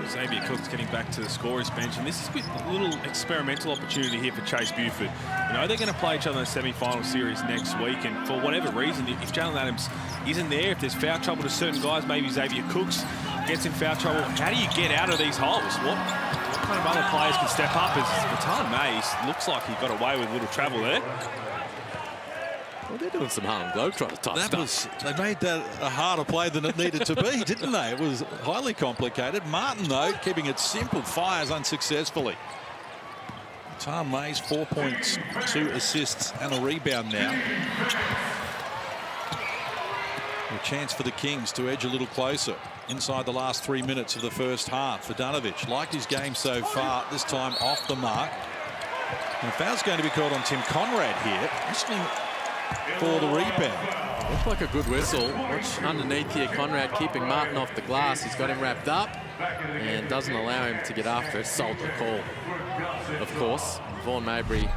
Xavier Cook's getting back to the scorer's bench, and this is a little experimental opportunity here for Chase Buford. You know, they're going to play each other in a semi-final series next week, and for whatever reason, if Jalen Adams isn't there, if there's foul trouble to certain guys, maybe Xavier Cooks gets in foul trouble, how do you get out of these holes? What kind of other players can step up? As Ratan Mays looks like he got away with a little travel there. Well, they're doing some Harlem Globetrotter type stuff. They made that a harder play than it needed to be, didn't they? It was highly complicated. Martin, though, keeping it simple, fires unsuccessfully. Ratan Mays, 4 points, 2 assists and a rebound now. A chance for the Kings to edge a little closer inside the last 3 minutes of the first half. Vodanovic liked his game so far, this time off the mark. And a foul's going to be called on Tim Conrad here. Listening for the rebound. Looked like a good whistle. Watch underneath here, Conrad keeping Martin off the glass. He's got him wrapped up and doesn't allow him to get after it. Sold the call. Of course, Vaughn Mabry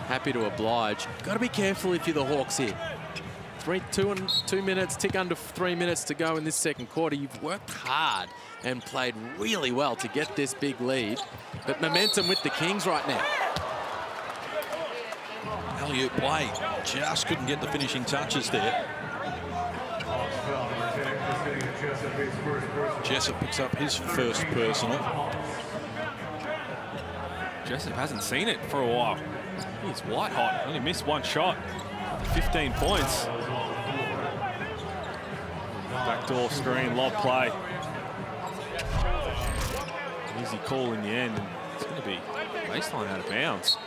happy to oblige. Got to be careful if you're the Hawks here. 2 minutes, tick under 3 minutes to go in this second quarter. You've worked hard and played really well to get this big lead. But momentum with the Kings right now. Alley-oop play, just couldn't get the finishing touches there. Jessup picks up his first personal. Jessup hasn't seen it for a while. He's white hot, only missed 1 shot. 15 points. Backdoor screen, lob play. Easy call in the end, and it's going to be baseline out of bounds.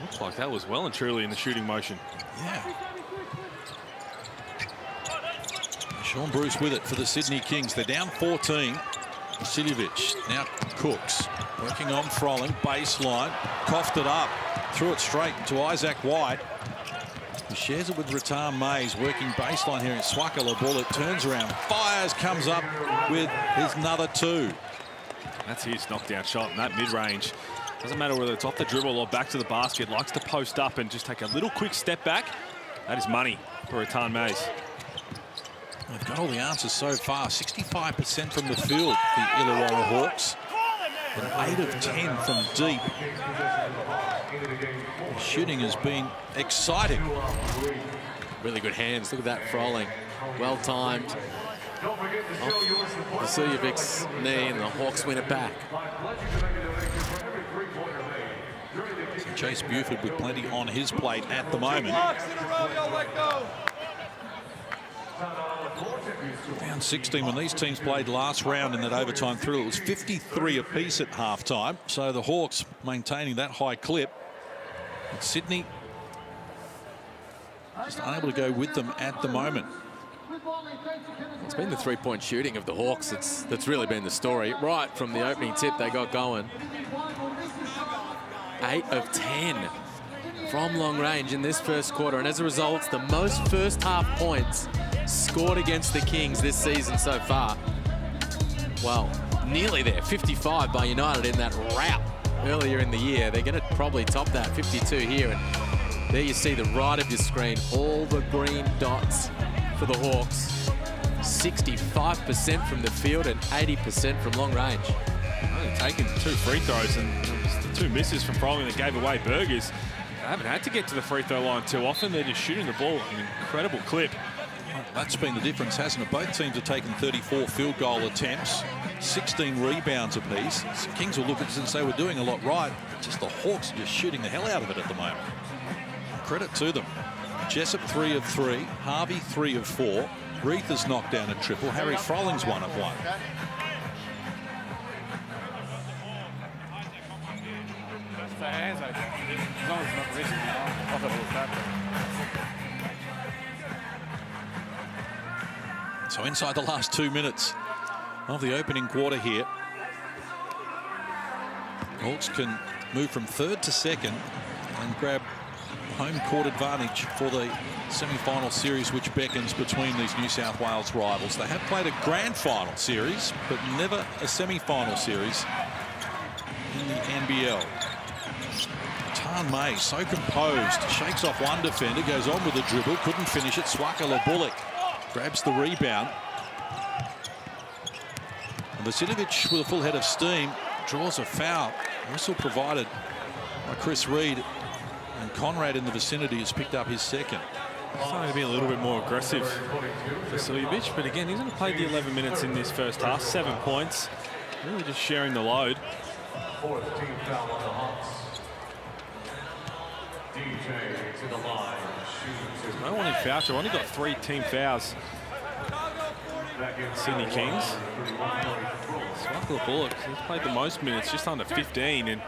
Looks like that was well and truly in the shooting motion. Yeah. Sean Bruce with it for the Sydney Kings. They're down 14. Vasiljevic, now Cooks, working on Froling, baseline, coughed it up, threw it straight to Isaac White. He shares it with Ratan Mays, working baseline here in Swaka Labullet, turns around, fires, comes up with his another 2. That's his knockdown shot in that mid-range. Doesn't matter whether it's off the dribble or back to the basket. Likes to post up and just take a little quick step back. That is money for Ratan Mays. They've got all the answers so far. 65% from the field, the Illawarra Hawks. And 8 of 10 from deep. The shooting has been exciting. Really good hands. Look at that Froling. Well timed. Vasiljevic's knee, and the Hawks win it back. Chase Buford with plenty on his plate at the moment. Down 16 when these teams played last round in that overtime thrill. It was 53 apiece at halftime. So the Hawks maintaining that high clip. But Sydney just unable to go with them at the moment. It's been the three-point shooting of the Hawks that's really been the story. Right from the opening tip they got going. 8 of 10 from long range in this first quarter. And as a result, it's the most first half points scored against the Kings this season so far. Well, nearly there. 55 by United in that rout earlier in the year. They're going to probably top that. 52 here. And there you see the right of your screen. All the green dots for the Hawks. 65% from the field and 80% from long range. Only taken 2 free throws, and the 2 misses from Froling that gave away burgers. They haven't had to get to the free throw line too often. They're just shooting the ball at an incredible clip. That's been the difference, hasn't it? Both teams have taken 34 field goal attempts, 16 rebounds apiece. So Kings will look at this and say we're doing a lot right. Just the Hawks are just shooting the hell out of it at the moment. Credit to them. Jessup 3 of 3, Harvey 3 of 4. Reith has knocked down a triple. Harry Froling's 1 of 1. So inside the last 2 minutes of the opening quarter here, Hawks can move from third to second and grab home court advantage for the semi-final series which beckons between these New South Wales rivals. They have played a grand final series, but never a semi-final series in the NBL. Tan May, so composed, shakes off one defender, goes on with the dribble, couldn't finish it. Swaka grabs the rebound. And Vasinovic, with a full head of steam, draws a foul. Whistle provided by Chris Reed, and Conrad in the vicinity has picked up his second. Starting to be a little bit more aggressive for Vasinovic, but again, he's only played the 11 minutes in this first half, 7 points. Really just sharing the load. Fourth team foul on the Hawks. DJ to the line. There's no one in foul. We've only got 3 team fouls. Sydney Kings. Swaka he's played the most minutes, just under 15, and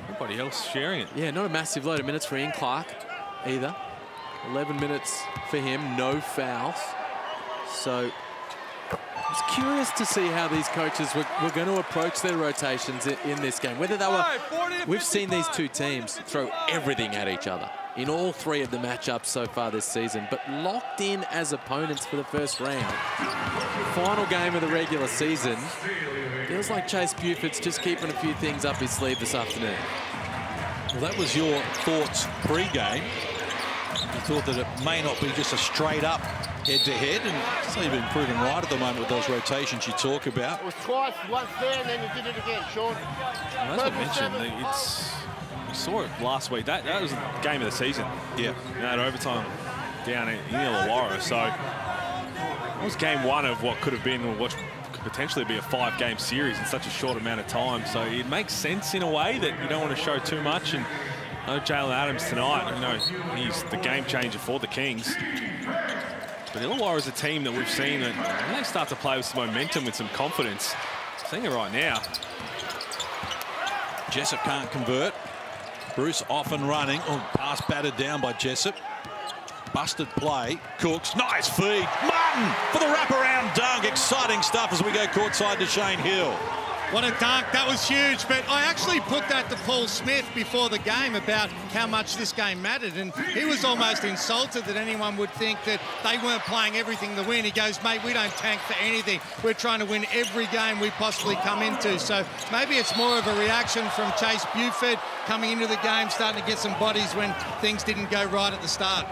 nobody else sharing it. Yeah, not a massive load of minutes for Ian Clark either. 11 minutes for him, no fouls. So I was curious to see how these coaches were going to approach their rotations in this game. Whether they were, we've seen these two teams throw everything at each other in all 3 of the matchups so far this season, but locked in as opponents for the first round. Final game of the regular season. Feels like Chase Buford's just keeping a few things up his sleeve this afternoon. Well, that was your thoughts pre-game. You thought that it may not be just a straight-up head-to-head, and so you've been proven right at the moment with those rotations you talk about. It was twice, once there, and then you did it again, Sean. Well, as I mentioned, we saw it last week. That was the game of the season. Yeah. That overtime down in Illawarra. So that was game 1 of what could have been, or what could potentially be a 5-game series in such a short amount of time. So it makes sense in a way that you don't want to show too much. And I know Jalen Adams tonight, he's the game changer for the Kings. But Illawarra is a team that we've seen that when they start to play with some momentum, with some confidence, seeing it right now. Jessup can't convert. Bruce off and running. Oh, pass battered down by Jessup. Busted play. Cooks. Nice feed. Martin for the wraparound dunk. Exciting stuff as we go courtside to Shane Hill. What a dunk. That was huge. But I actually put that to Paul Smith before the game about how much this game mattered. And he was almost insulted that anyone would think that they weren't playing everything to win. He goes, mate, we don't tank for anything. We're trying to win every game we possibly come into. So maybe it's more of a reaction from Chase Buford coming into the game, starting to get some bodies when things didn't go right at the start.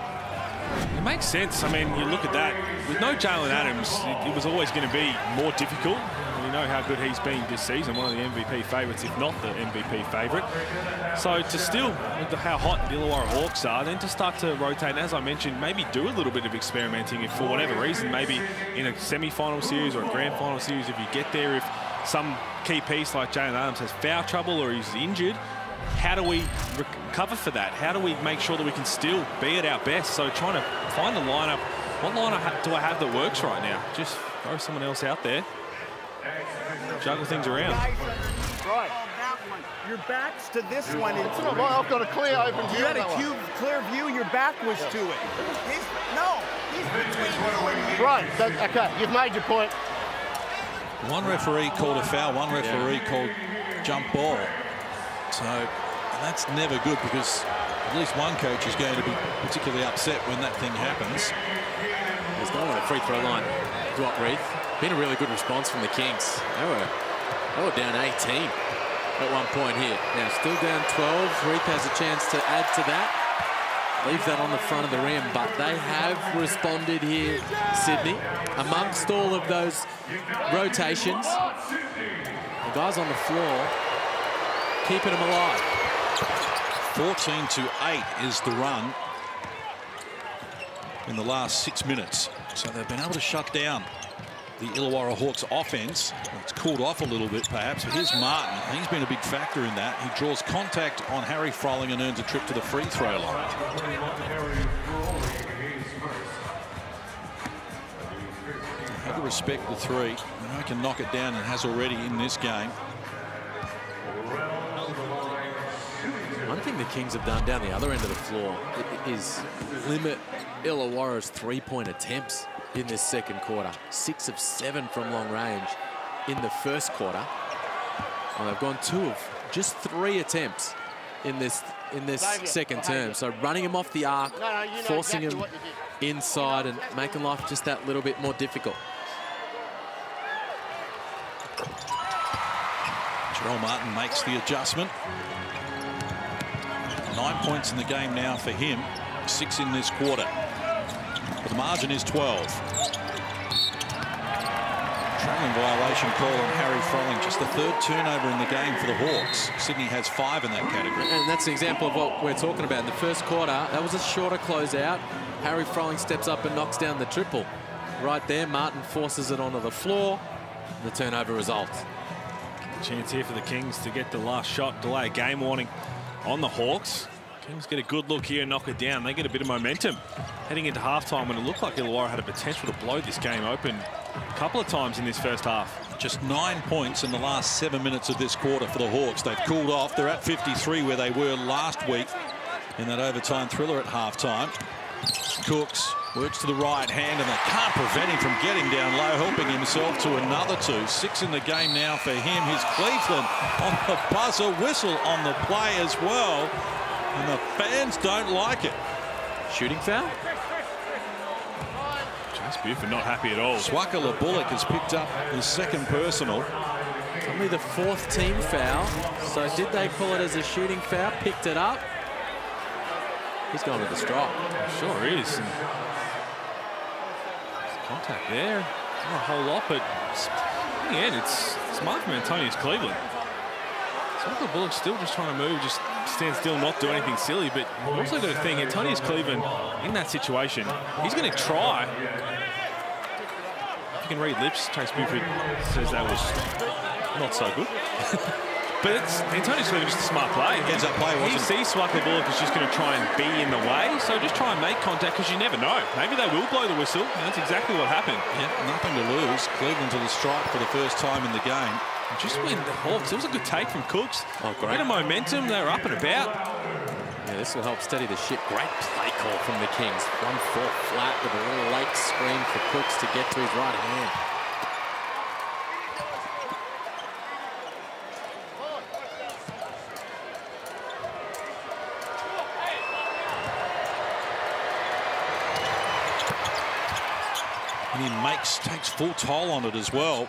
It makes sense. I mean, you look at that. With no Jalen Adams, it was always going to be more difficult. We know how good he's been this season, one of the MVP favourites, if not the MVP favourite. So to still, with how hot the Illawarra Hawks are, then to start to rotate, and as I mentioned, maybe do a little bit of experimenting if for whatever reason, maybe in a semi-final series or a grand final series, if you get there, if some key piece like Jalen Adams has foul trouble or he's injured, how do we recover for that? How do we make sure that we can still be at our best? So trying to find a lineup. What lineup do I have that works right now? Just throw someone else out there. Juggle things around. Right. Your back's to this one. It's not right. I've got a clear open view. You had a clear view. Your back was to it. He's between. Right. Okay. You've made your point. One referee called a foul. One referee called jump ball. So that's never good, because at least one coach is going to be particularly upset when that thing happens. There's no one at the free throw line. Drop Reed. Been a really good response from the Kings. They were down 18 at one point here. Now still down 12. Reed has a chance to add to that. Leave that on the front of the rim, but they have responded here, Sydney. Amongst all of those rotations, the guys on the floor keeping them alive. 14-8 is the run in the last 6 minutes. So they've been able to shut down the Illawarra Hawks offense. It's cooled off a little bit perhaps, but here's Martin. He's been a big factor in that. He draws contact on Harry Froling and earns a trip to the free throw line. Have to respect the three. He can knock it down and has already in this game. One thing the Kings have done down the other end of the floor is limit Illawarra's 3-point attempts. in this second quarter. 6 of 7 from long range in the first quarter. And they've gone 2 of just 3 attempts in this second term. So running him off the arc, forcing him inside and making life just that little bit more difficult. Jarrell Martin makes the adjustment. 9 points in the game now for him. 6 in this quarter. But the margin is 12. Trailing violation call on Harry Froling. Just the 3rd turnover in the game for the Hawks. Sydney has 5 in that category. And that's an example of what we're talking about. In the first quarter, that was a shorter closeout. Harry Froling steps up and knocks down the triple. Right there, Martin forces it onto the floor. The turnover results. Chance here for the Kings to get the last shot, delay a game warning on the Hawks. Kings get a good look here and knock it down. They get a bit of momentum heading into halftime when it looked like Illawarra had a potential to blow this game open a couple of times in this first half. Just 9 points in the last 7 minutes of this quarter for the Hawks. They've cooled off. They're at 53 where they were last week in that overtime thriller at halftime. Cooks works to the right hand and they can't prevent him from getting down low, helping himself to another 2. 6 in the game now for him. Here's Cleveland on the buzzer, whistle on the play as well. And the fans don't like it. Shooting foul? Chase Buford not happy at all. Swakala Bullock has picked up his 2nd personal. Only the 4th team foul. So did they call it as a shooting foul? Picked it up. He's going with the strike. Sure is. And contact there. Not a whole lot, but in the end, it's smart from Antonius Cleveland. Swakala Bullock's still just trying to move, just stand still, not do anything silly. But you've also got to think, Antonius Cleveland in that situation, he's going to try. If you can read lips, Chase Buford says that was not so good. But it's Antonius Cleveland, just a smart play. Heads up play, He sees Swakala Bullock is just going to try and be in the way, so just try and make contact because you never know. Maybe they will blow the whistle, and that's exactly what happened. Yeah, nothing to lose. Cleveland to the strike for the first time in the game. Just when the Hawks, it was a good take from Cooks. Oh, great. Bit of momentum, they were up and about. Yeah, this will help steady the ship. Great play call from the Kings. 1-4 flat with a little late screen for Cooks to get to his right hand. And he takes full toll on it as well.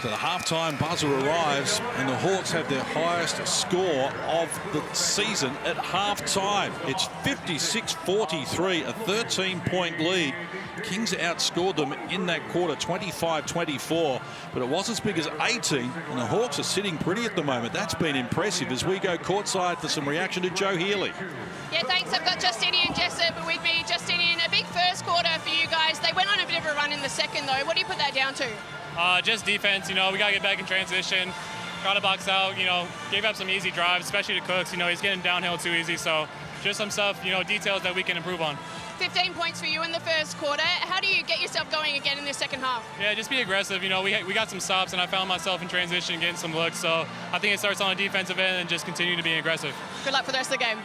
So the halftime buzzer arrives and the Hawks have their highest score of the season at halftime. It's 56-43, a 13-point lead. Kings outscored them in that quarter 25-24, but it was as big as 18, and the Hawks are sitting pretty at the moment. That's been impressive as we go courtside for some reaction to Joe Healy. Yeah, thanks. I've got Justinian Jessup with me. Justinian, a big first quarter for you guys. They went on a bit of a run in the second, though. What do you put that down to? Just defense. We got to get back in transition. Got to box out. Gave up some easy drives, especially to Cooks. He's getting downhill too easy. So just some stuff, details that we can improve on. 15 points for you in the first quarter. How do you get yourself going again in the second half? Yeah, just be aggressive. We got some stops, and I found myself in transition getting some looks. So I think it starts on the defensive end and just continue to be aggressive. Good luck for the rest of the game.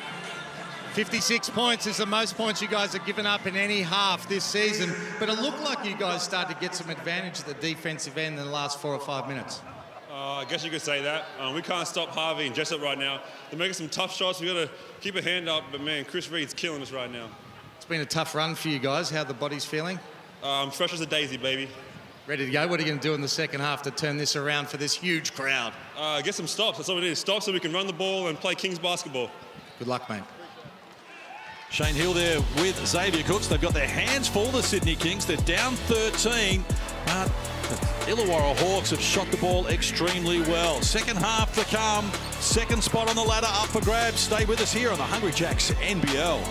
56 points is the most points you guys have given up in any half this season, but it looked like you guys started to get some advantage at the defensive end in the last 4 or 5 minutes. I guess you could say that. We can't stop Harvey and Jessup right now. They're making some tough shots. We've got to keep a hand up, but man, Chris Reed's killing us right now. It's been a tough run for you guys. How are the bodies feeling? Fresh as a daisy, baby. Ready to go? What are you going to do in the second half to turn this around for this huge crowd? Get some stops. That's all we need. Stops so we can run the ball and play Kings basketball. Good luck, mate. Shane Hill there with Xavier Cooks. They've got their hands full, the Sydney Kings. They're down 13, but the Illawarra Hawks have shot the ball extremely well. Second half to come. Second spot on the ladder up for grabs. Stay with us here on the Hungry Jacks NBL.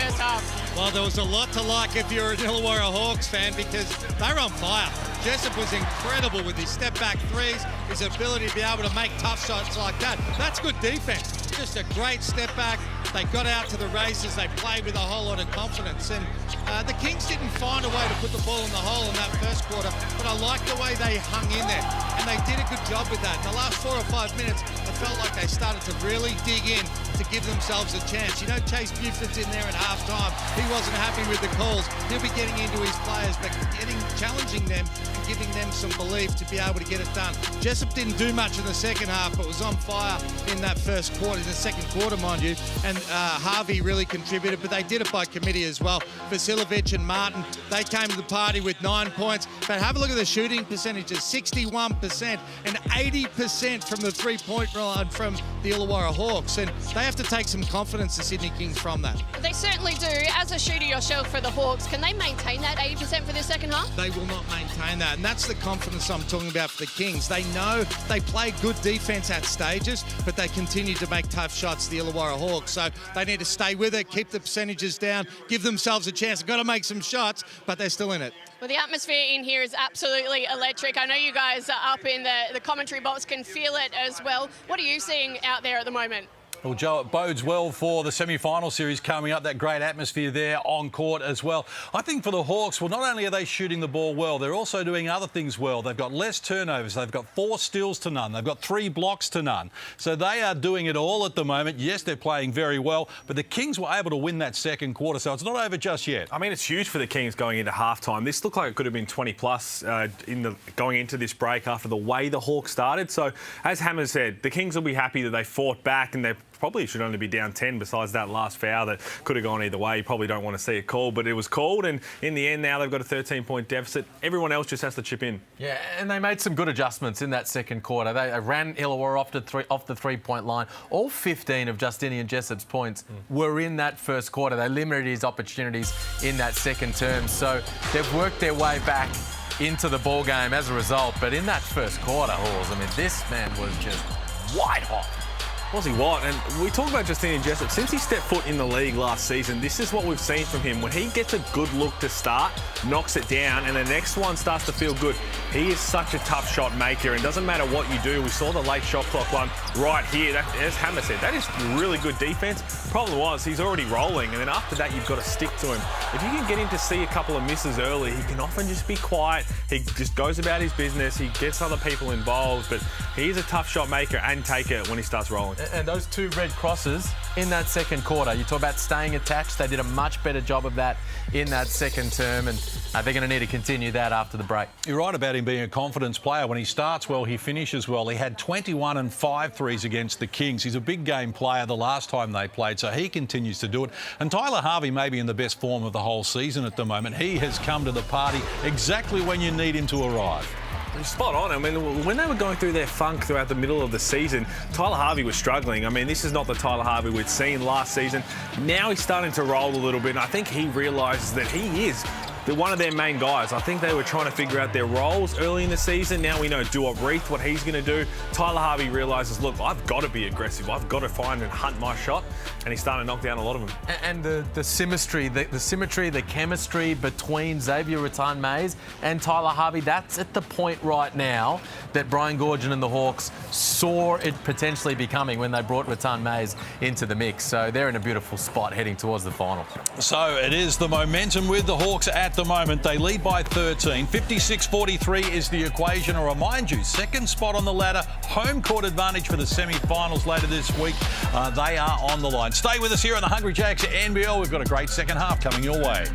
first half? Well, there was a lot to like if you're an Illawarra Hawks fan because they were on fire. Jessup was incredible with his step-back threes, his ability to be able to make tough shots like that. That's good defense. Just a great step back. They got out to the races. They played with a whole lot of confidence. And the Kings didn't find a way to put the ball in the hole in that first quarter, but I like the way they hung in there. And they did a good job with that. In the last 4 or 5 minutes, I felt like they started to really dig in to give themselves a chance. You know, Chase Buford's in there at halftime. He wasn't happy with the calls. He'll be getting into his players, but challenging them and giving them some belief to be able to get it done. Jessup didn't do much in the second half, but was on fire in that first quarter, in the second quarter, mind you. And Harvey really contributed, but they did it by committee as well. Vasilovic and Martin, they came to the party with 9 points. But have a look at the shooting percentages, 61% and 80% from the three-point line from the Illawarra Hawks. And they have to take some confidence, the Sydney Kings, from that. They certainly do. As a shooter yourself for the Hawks, can they maintain that 80% for this second half? They will not maintain that, and that's the confidence I'm talking about for the Kings. They know they play good defense at stages, but they continue to make tough shots, the Illawarra Hawks. So they need to stay with it, keep the percentages down, give themselves a chance. They've got to make some shots, but they're still in it. Well, the atmosphere in here is absolutely electric. I know you guys are up in the commentary box can feel it as well. What are you seeing out there at the moment? Well, Joe, it bodes well for the semi-final series coming up, that great atmosphere there on court as well. I think for the Hawks, well, not only are they shooting the ball well, they're also doing other things well. They've got less turnovers. They've got 4 steals to none. They've got 3 blocks to none. So they are doing it all at the moment. Yes, they're playing very well, but the Kings were able to win that second quarter, so it's not over just yet. I mean, it's huge for the Kings going into halftime. This looked like it could have been 20-plus going into this break after the way the Hawks started. So, as Hammer said, the Kings will be happy that they fought back and they probably should only be down 10 besides that last foul that could have gone either way. You probably don't want to see it called, but it was called, and in the end now they've got a 13-point deficit. Everyone else just has to chip in. Yeah, and they made some good adjustments in that second quarter. They ran Illawarra off the three-point line. All 15 of Justinian Jessup's points were in that first quarter. They limited his opportunities in that second term. So they've worked their way back into the ball game as a result. But in that first quarter, Halls, I mean, this man was just white hot. Was he what? And we talk about Justinian Jessup. Since he stepped foot in the league last season, this is what we've seen from him. When he gets a good look to start, knocks it down, and the next one starts to feel good, he is such a tough shot maker, and doesn't matter what you do. We saw the late shot clock one right here. That, as Hammer said, that is really good defense. Problem was, he's already rolling, and then after that, you've got to stick to him. If you can get him to see a couple of misses early, he can often just be quiet. He just goes about his business. He gets other people involved, but he's a tough shot maker and taker when he starts rolling. And those 2 red crosses in that second quarter, you talk about staying attached. They did a much better job of that in that second term, and they're going to need to continue that after the break. You're right about him being a confidence player. When he starts well, he finishes well. He had 21 and 5 threes against the Kings. He's a big game player the last time they played, so he continues to do it. And Tyler Harvey may be in the best form of the whole season at the moment. He has come to the party exactly when you need him to arrive. Spot on. I mean, when they were going through their funk throughout the middle of the season, Tyler Harvey was struggling. I mean, this is not the Tyler Harvey we'd seen last season. Now he's starting to roll a little bit, and I think he realises that he is one of their main guys. I think they were trying to figure out their roles early in the season. Now we know Duop Reith, what he's going to do. Tyler Harvey realises, look, I've got to be aggressive. I've got to find and hunt my shot. And he's starting to knock down a lot of them. And the symmetry, the chemistry between Xavier Rattan-Mays and Tyler Harvey, that's at the point right now that Brian Goorjian and the Hawks saw it potentially becoming when they brought Rattan-Mays into the mix. So they're in a beautiful spot heading towards the final. So it is the momentum with the Hawks at the moment. They lead by 13. 56-43 is the equation. I remind you, second spot on the ladder, home court advantage for the semi-finals later this week. They are on the line. Stay with us here on the Hungry Jacks NBL. We've got a great second half coming your way.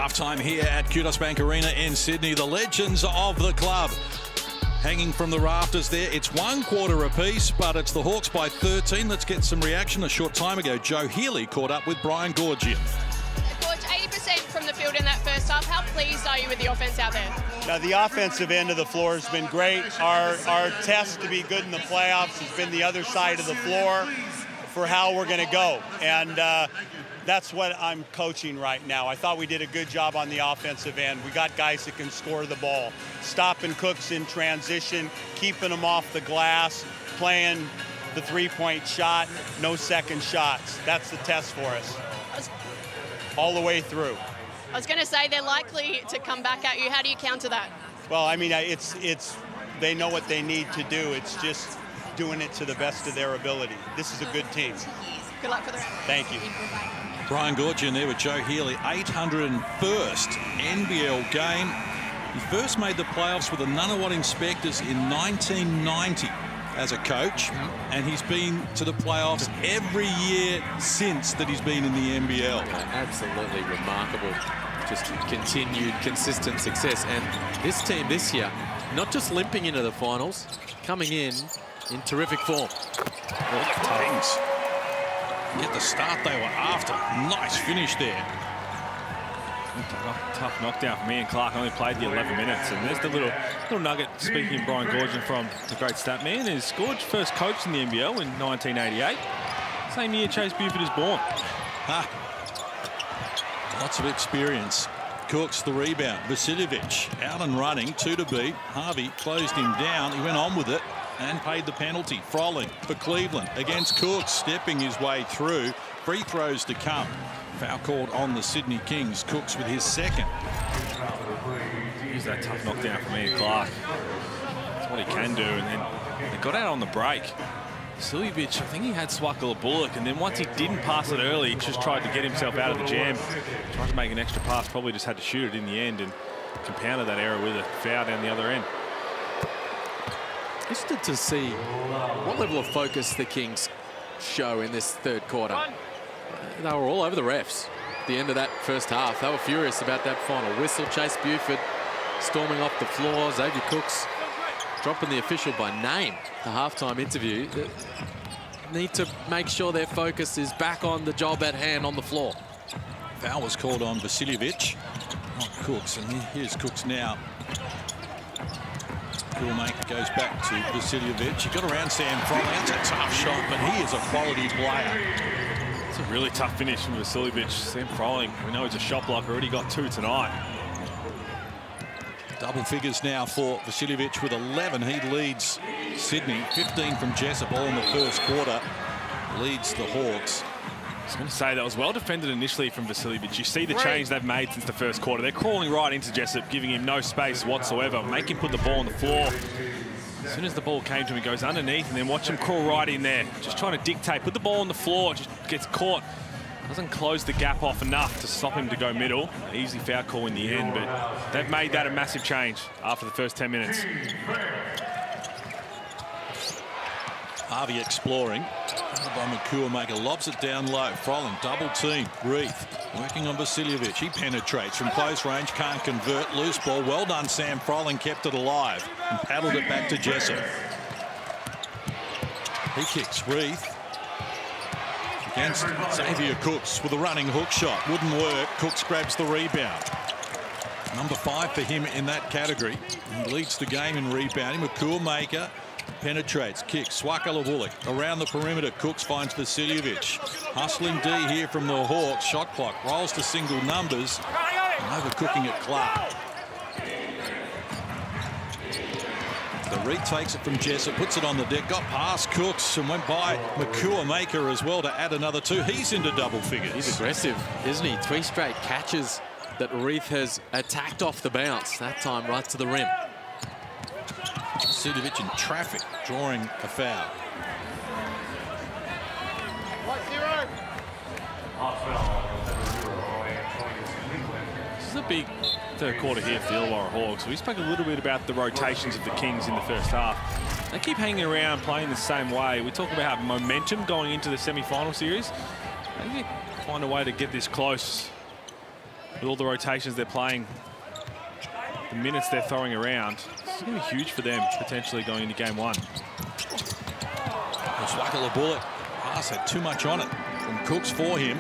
Half-time here at Kudos Bank Arena in Sydney. The legends of the club hanging from the rafters there. It's 1 quarter apiece, but it's the Hawks by 13. Let's get some reaction. A short time ago, Joe Healy caught up with Brian Gorgian. Gorge, 80% from the field in that first half. How pleased are you with the offense out there? Now, the offensive end of the floor has been great. Our test to be good in the playoffs has been the other side of the floor for how we're going to go. And that's what I'm coaching right now. I thought we did a good job on the offensive end. We got guys that can score the ball, stopping Cooks in transition, keeping them off the glass, playing the three-point shot, no second shots. That's the test for us all the way through. I was going to say they're likely to come back at you. How do you counter that? Well, I mean, it's they know what they need to do. It's just doing it to the best of their ability. This is a good team. Good luck for the round. Thank you. Brian Gorgian there with Joe Healy, 801st NBL game. He first made the playoffs with the Nunawading Inspectors in 1990 as a coach, and he's been to the playoffs every year since that he's been in the NBL. Absolutely remarkable. Just continued consistent success. And this team this year, not just limping into the finals, coming in terrific form. Kings get the start they were after. Nice finish there. Tough knockdown for me and Clark. Only played the 11 minutes. And there's the little nugget, speaking of Brian Gorgian from the great stat man, is Gorge first coached in the NBL in 1988. Same year Chase Buford is born. Lots of experience. Cooks the rebound. Vasiljevic out and running, 2 to beat. Harvey closed him down. He went on with it and paid the penalty. Frolling for Cleveland against Cooks, stepping his way through. Free throws to come. Foul called on the Sydney Kings. Cooks with his second. Here's that tough knockdown for me and Clark. That's what he can do. And then they got out on the break. Vasiljevic, I think he had Swakala Bullock, and then once he didn't pass it early, he just tried to get himself out of the jam. Tried to make an extra pass, probably just had to shoot it in the end, and compounded that error with a foul down the other end. Interested to see what level of focus the Kings show in this third quarter. They were all over the refs at the end of that first half. They were furious about that final whistle. Chase Buford storming off the floor. Xavier Cooks dropping the official by name. The halftime interview. They need to make sure their focus is back on the job at hand on the floor. Foul was called on Vasiljevic, not Cooks, and here's Cooks now. Coolmate goes back to Vasiljevic. He got around Sam Frolling. That's a tough shot, but he is a quality player. It's a really tough finish from Vasiljevic. Sam Frolling, we know he's a shot blocker, already got 2 tonight. Double figures now for Vasiljevic with 11. He leads Sydney. 15 from Jessup, all in the first quarter. Leads the Hawks. I was going to say that was well defended initially from Vasiljevic. You see the change they've made since the first quarter. They're crawling right into Jessup, giving him no space whatsoever. Make him put the ball on the floor. As soon as the ball came to him, he goes underneath, and then watch him crawl right in there. Just trying to dictate. Put the ball on the floor. Just gets caught. Doesn't close the gap off enough to stop him to go middle. Easy foul call in the end, but they've made that a massive change after the first 10 minutes. Harvey exploring. By McCoolmaker, lobs it down low. Frolling, double team. Reith working on Vasiljevic. He penetrates from close range, can't convert. Loose ball. Well done, Sam Frolling, kept it alive and paddled it back to Jessup. He kicks. Reith against Xavier Cooks with a running hook shot. Wouldn't work. Cooks grabs the rebound. Number 5 for him in that category. He leads the game in rebounding. McCoolmaker penetrates, kicks. Swakala Bullock around the perimeter. Cooks finds Vasiljevic. Hustling D here from the Hawks. Shot clock rolls to single numbers. And overcooking it, Clark. The retakes it from Jessup, puts it on the deck, got past Cooks and went by McCoolmaker as well to add another 2. He's into double figures. He's aggressive, isn't he? 3 straight catches that Reith has attacked off the bounce. That time right to the rim. Vasiljevic in traffic, drawing a foul. This is a big third quarter here for the Illawarra Hawks. We spoke a little bit about the rotations of the Kings in the first half. They keep hanging around, playing the same way. We talk about momentum going into the semi-final series. They need to find a way to get this close with all the rotations they're playing, the minutes they're throwing around, it's going to be huge for them potentially going into game one. Swakala bullet. Pass had too much on it from Cooks for him.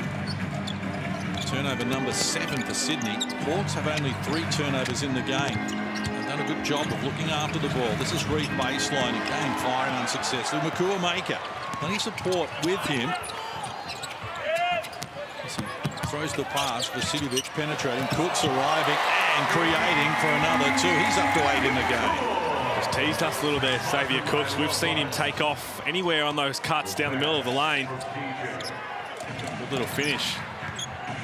Turnover number 7 for Sydney. Hawks have only 3 turnovers in the game. They've done a good job of looking after the ball. This is Reef baseline. Again, firing unsuccessful. Makua Maker. Plenty of support with him. As he throws the pass. Vasiljevic penetrating. Cooks arriving and creating for another 2. He's up to 8 in the game. Just teased us a little there, Xavier Cooks. We've seen him take off anywhere on those cuts down the middle of the lane. Good little finish.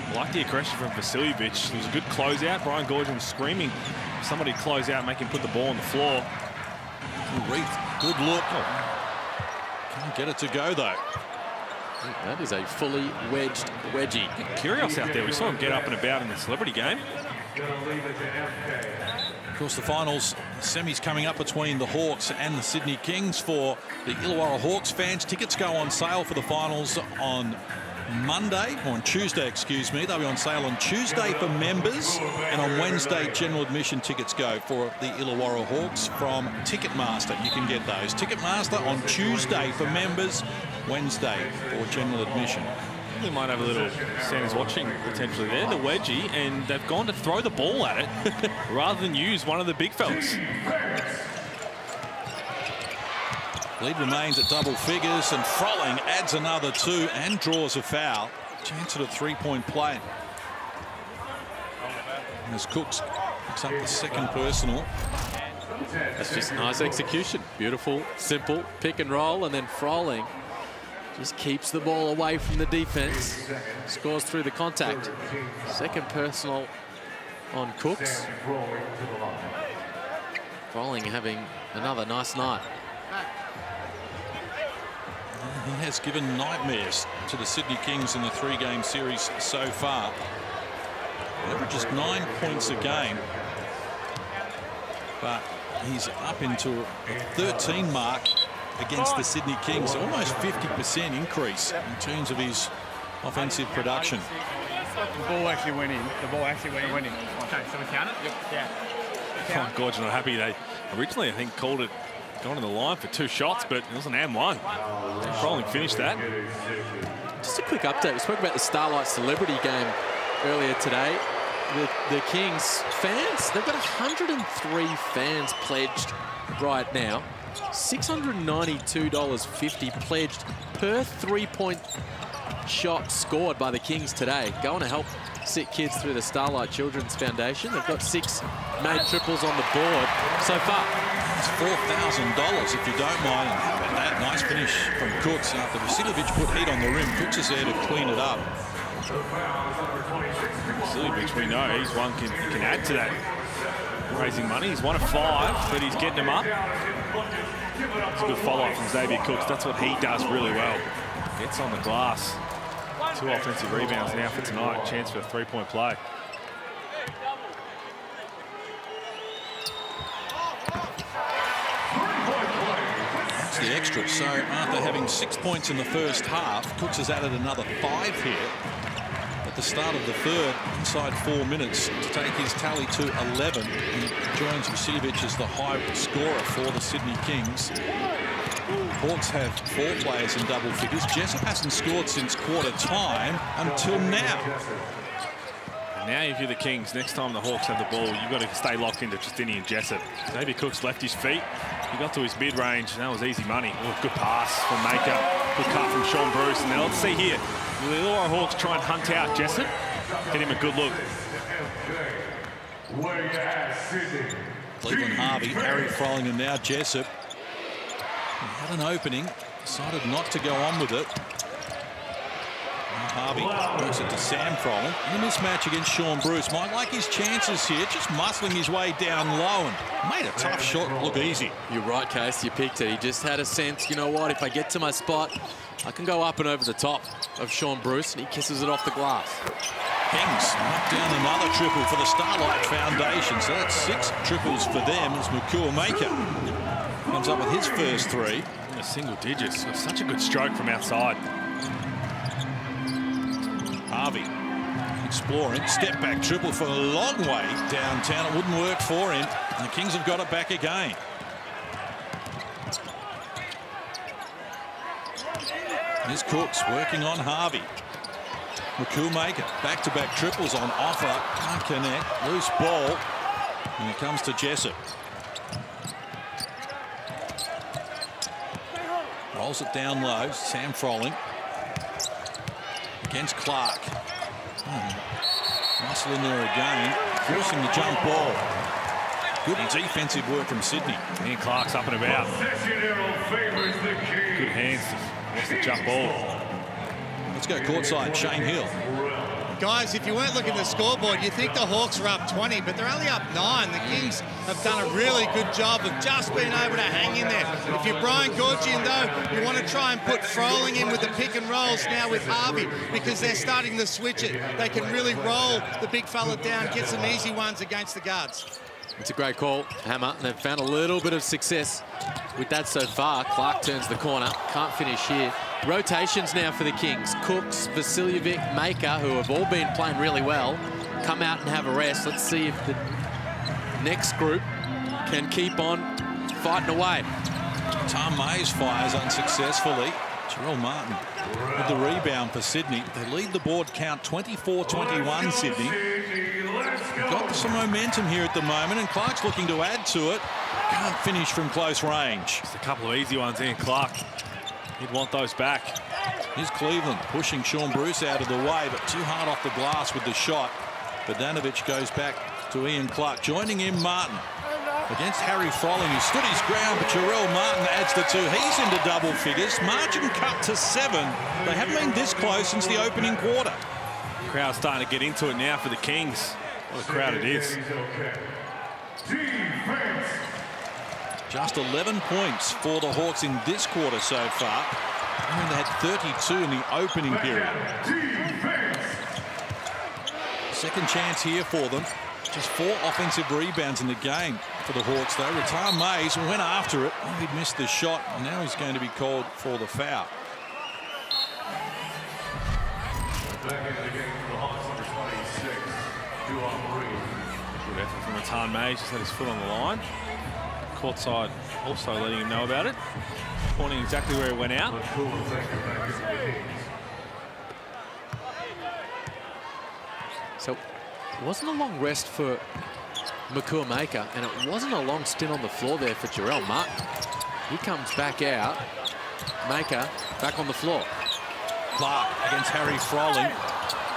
I like the aggression from Vasiljevic. It was a good closeout. Brian Gordon was screaming somebody close out, make him put the ball on the floor. Reef, good look. Can't get it to go, though. That is a fully wedged wedgie. Kyrgios out there. We saw him get up and about in the celebrity game. Of course, the finals semis coming up between the Hawks and the Sydney Kings. For the Illawarra Hawks fans, tickets go on sale for the finals on Monday, or on Tuesday, excuse me. They'll be on sale on Tuesday for members, and on Wednesday, general admission tickets go for the Illawarra Hawks from Ticketmaster. You can get those. Ticketmaster on Tuesday for members, Wednesday for general admission. They might have a little Santa's watching potentially there, the wedgie, and they've gone to throw the ball at it rather than use one of the big fellas. Lead remains at double figures, and Frolling adds another 2 and draws a foul. Chance at a 3-point play. And as Cooks picks up the second personal. That's just nice execution. Beautiful, simple pick and roll, and then Frolling just keeps the ball away from the defense. Scores through the contact. Second personal on Cooks. Frolling having another nice night. He has given nightmares to the Sydney Kings in the 3-game series so far. Averages 9 points a game. But he's up into a 13 mark against the Sydney Kings. So almost 50% increase in terms of his offensive production. The ball actually went in. The ball actually went in. Okay, so we count it? Yep. Yeah. Oh, Gorge not happy. They originally, I think, called it gone to the line for 2 shots, but it was an and 1. Frolling finished that. Just a quick update. We spoke about the Starlight Celebrity game earlier today. The Kings fans, they've got 103 fans pledged right now. $692.50 pledged per 3-point shot scored by the Kings today. Going to help sick kids through the Starlight Children's Foundation. They've got 6 made triples on the board so far. It's $4,000 if you don't mind. And how about that? Nice finish from Cooks after Vasiljevic put heat on the rim. Cooks is there to clean it up. Vasiljevic, we know he's one he can add to that. Raising money. He's 1 of 5, but he's getting them up. It's a good follow-up from Xavier Cooks. That's what he does really well. Gets on the glass. 2 offensive rebounds now for tonight. Chance for a 3-point play. That's the extra. So after having 6 points in the first half, Cooks has added another 5 here at the start of the third, inside 4 minutes, to take his tally to 11. He joins Vasiljevic as the high scorer for the Sydney Kings. Hawks have 4 players in double figures. Jessup hasn't scored since quarter time until now. And now if you're the Kings, next time the Hawks have the ball, you've got to stay locked into Justinian Jessup. Xavier Cooks left his feet. He got to his mid-range, and that was easy money. Oh, good pass from Maker. Good cut from Sean Bruce. And now let's see here. Will the Illawarra Hawks try and hunt out Jessup? Get him a good look. Cleveland Harvey, Harry Frolling, and now Jessup. He had an opening, decided not to go on with it. Now Harvey works it to Sam Frolling. In a mismatch against Sean Bruce. Might like his chances here, just muscling his way down low and made a tough shot look easy. You're right, Case. You picked it. He just had a sense, you know what, if I get to my spot, I can go up and over the top of Sean Bruce, and he kisses it off the glass. Kings knocked down another triple for the Starlight Foundation. So that's 6 triples for them as Makua Maker comes up with his first 3. In the single digits. Such a good stroke from outside. Harvey exploring. Step back triple for a long way downtown. It wouldn't work for him. And the Kings have got it back again. Here's Cooks working on Harvey. Maker, back-to-back triples on offer. Can't connect. Loose ball. And it comes to Jessup. Rolls it down low. Sam Froling. Against Clark. Muscle in there again. Forcing the jump ball. Good defensive work from Sydney. And Clark's up and about. Good hands. What's the jump ball? Let's go courtside. Shane Hill. Guys, if you weren't looking at the scoreboard, you'd think the Hawks are up 20, but they're only up 9. The Kings have done a really good job of just being able to hang in there. If you're Brian Goorjian, though, you want to try and put Froling in with the pick and rolls now with Harvey, because they're starting to switch it. They can really roll the big fella down, get some easy ones against the guards. It's a great call, Hammer. They've found a little bit of success with that so far. Clark turns the corner. Can't finish here. Rotations now for the Kings. Cooks, Vasiljevic, Maker, who have all been playing really well, come out and have a rest. Let's see if the next group can keep on fighting away. Tom Mays fires unsuccessfully. Jarrell Martin with the rebound for Sydney. They lead the board count 24-21, Sydney. They've got some momentum here at the moment, and Clark's looking to add to it. Can't finish from close range. Just a couple of easy ones in. Clark, he'd want those back. Here's Cleveland pushing Sean Bruce out of the way, but too hard off the glass with the shot. Bogdanovic goes back to Ian Clark. Joining him, Martin. Against Harry Froling, who stood his ground, but Jarrell Martin adds the 2. He's into double figures. Margin cut to 7. They haven't been this close since the opening quarter. The crowd's starting to get into it now for the Kings. What a crowd it is. Just 11 points for the Hawks in this quarter so far. I mean, they had 32 in the opening period. Second chance here for them. Just 4 offensive rebounds in the game for the Hawks, though. Ratar Mays went after it. Oh, he'd missed the shot, and now he's going to be called for the foul. Good effort from Ratar Mays. Just had his foot on the line. Courtside also letting him know about it. Pointing exactly where it went out. So it wasn't a long rest for Maker, and it wasn't a long stint on the floor there for Jarrell Martin. He comes back out. Maker back on the floor. Clark against Harry Froling.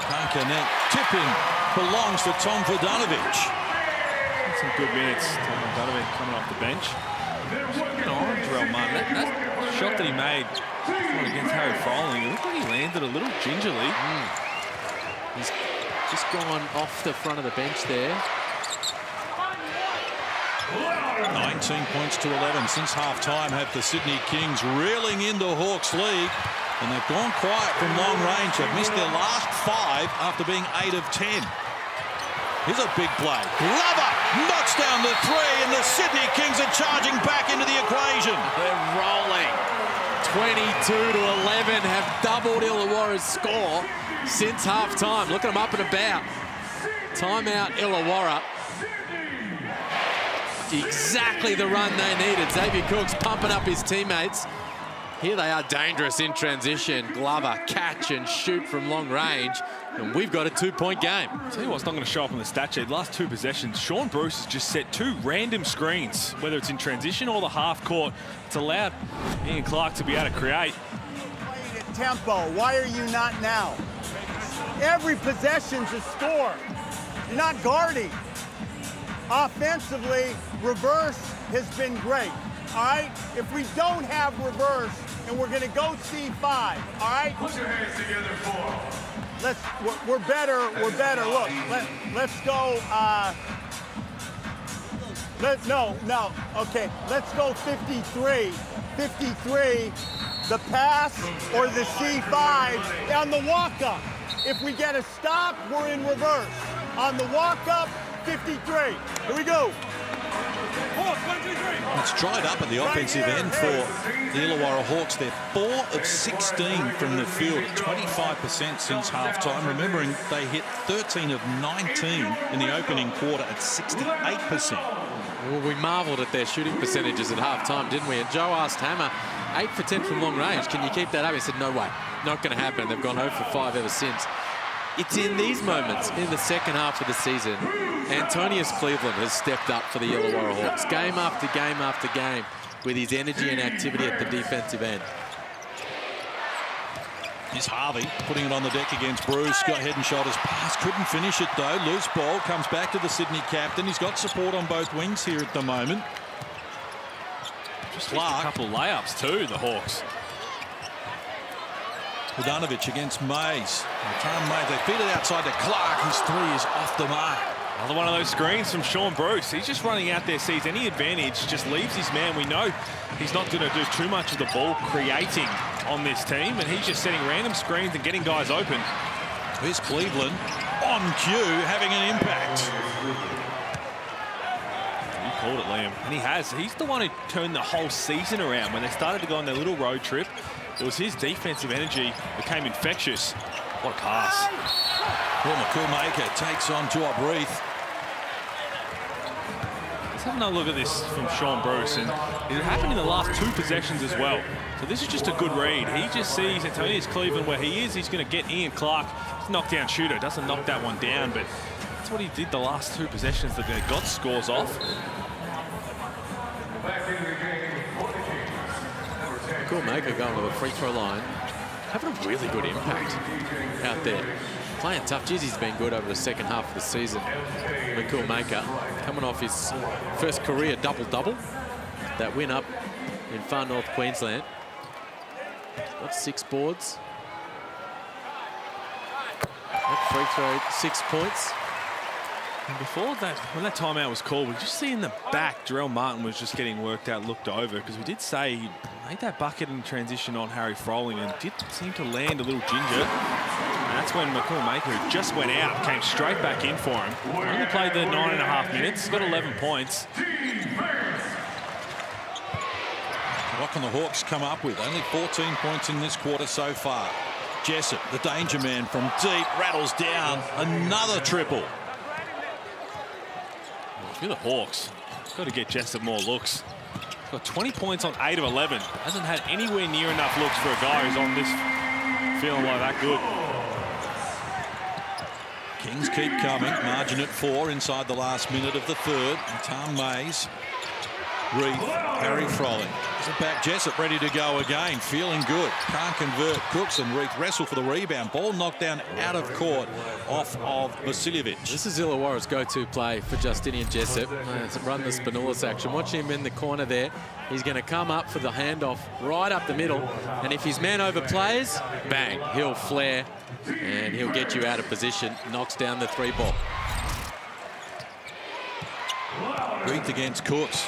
Can't connect. Tipping belongs to Tom Bogdanovic. Some good minutes. Tom Bogdanovic coming off the bench. Jarrell Martin. That shot that he made against Harry Froling, it looked like he landed a little gingerly. He's just gone off the front of the bench there. 19 points to 11 since half-time have the Sydney Kings reeling in the Hawks lead, and they've gone quiet from long range. They've missed their last 5 after being 8 of 10. Here's a big play. Glover knocks down the 3, and the Sydney Kings are charging back into the equation. They're rolling. 22 to 11 have doubled Illawarra's score since half-time. Look at them up and about. Timeout Illawarra. Exactly the run they needed. Xavier Cooks pumping up his teammates. Here they are, dangerous in transition. Glover catch and shoot from long range, and we've got a 2-point game. I'll tell you what's not going to show up on the stat sheet. Last 2 possessions, Sean Bruce has just set 2 random screens, whether it's in transition or the half court. It's allowed Ian Clark to be able to create. Playing at tempo. Why are you not now? Every possession's a score. You're not guarding. Offensively, reverse has been great. All right? If we don't have reverse and we're going to go C5, all right? Put your hands together for. We're better. We're better. Look, let's go. No. Okay, let's go 53. 53, the pass or the C5 on the walk-up. If we get a stop, we're in reverse. On the walk-up, 53. Here we go. Pause, 1, 2, 3. It's dried up at the offensive end for the Illawarra Hawks. They're 4 of 16 from the field, 25% since half-time. Remembering they hit 13 of 19 in the opening quarter at 68%. Well, we marvelled at their shooting percentages at half-time, didn't we? And Joe asked Hammer, 8 for 10 from long range. Can you keep that up? He said, no way. Not going to happen. They've gone 0 for 5 ever since. It's in these moments, in the second half of the season, Antonius Cleveland has stepped up for the Illawarra Hawks, game after game after game, with his energy and activity at the defensive end. Here's Harvey putting it on the deck against Bruce. Got head and shoulders pass. Couldn't finish it, though. Loose ball comes back to the Sydney captain. He's got support on both wings here at the moment. Just Clark. A couple of layups, too, the Hawks. Budanovic against Mays. They feed it outside to Clark. His 3 is off the mark. Another one of those screens from Sean Bruce. He's just running out there, sees any advantage, just leaves his man. We know he's not going to do too much of the ball creating on this team, and he's just setting random screens and getting guys open. Here's Cleveland on cue, having an impact. You called it, Liam. And he has. He's the one who turned the whole season around. When they started to go on their little road trip, it was his defensive energy became infectious. What a pass. Well, McCool-Maker takes on Joab Reith. Let's have another look at this from Sean Bruce. And it happened in the last 2 possessions as well. So this is just a good read. He just sees Antonius Cleveland where he is. He's going to get Ian Clark. He's a knockdown shooter. Doesn't knock that one down, but that's what he did the last 2 possessions that they got scores off. McCool-Maker going to the free throw line, having a really good impact out there. Playing tough. Jeez, he's been good over the second half of the season. McCool-Maker coming off his first career double-double. That win up in far north Queensland. Got 6 boards. That free throw, 6 points. And before that, when that timeout was called, we just see in the back, Jarrell Martin was just getting worked out, looked over, because we did say he made that bucket in transition on Harry Froling and did seem to land a little ginger. And that's when McCool-Maker, who just went out, came straight back in for him. Only played the 9.5 minutes, got 11 points. What can the Hawks come up with? Only 14 points in this quarter so far. Jessup, the danger man from deep, rattles down. Another triple. For the Hawks, got to get Jessup more looks. Got 20 points on 8 of 11. Hasn't had anywhere near enough looks for a guy who's on this feeling like that good. Kings keep coming. Margin at 4 inside the last minute of the third. And Tom Mays, Reith, Harry Froling. Is it back? Jessup ready to go again. Feeling good. Can't convert. Cooks and Reith wrestle for the rebound. Ball knocked down out of court off of Vasiljevic. This is Illawarra's go-to play for Justinian Jessup. Run the Spinoulis action. Watch him in the corner there. He's going to come up for the handoff right up the middle. And if his man overplays, bang, he'll flare and he'll get you out of position. Knocks down the 3 ball. Reith against Cooks.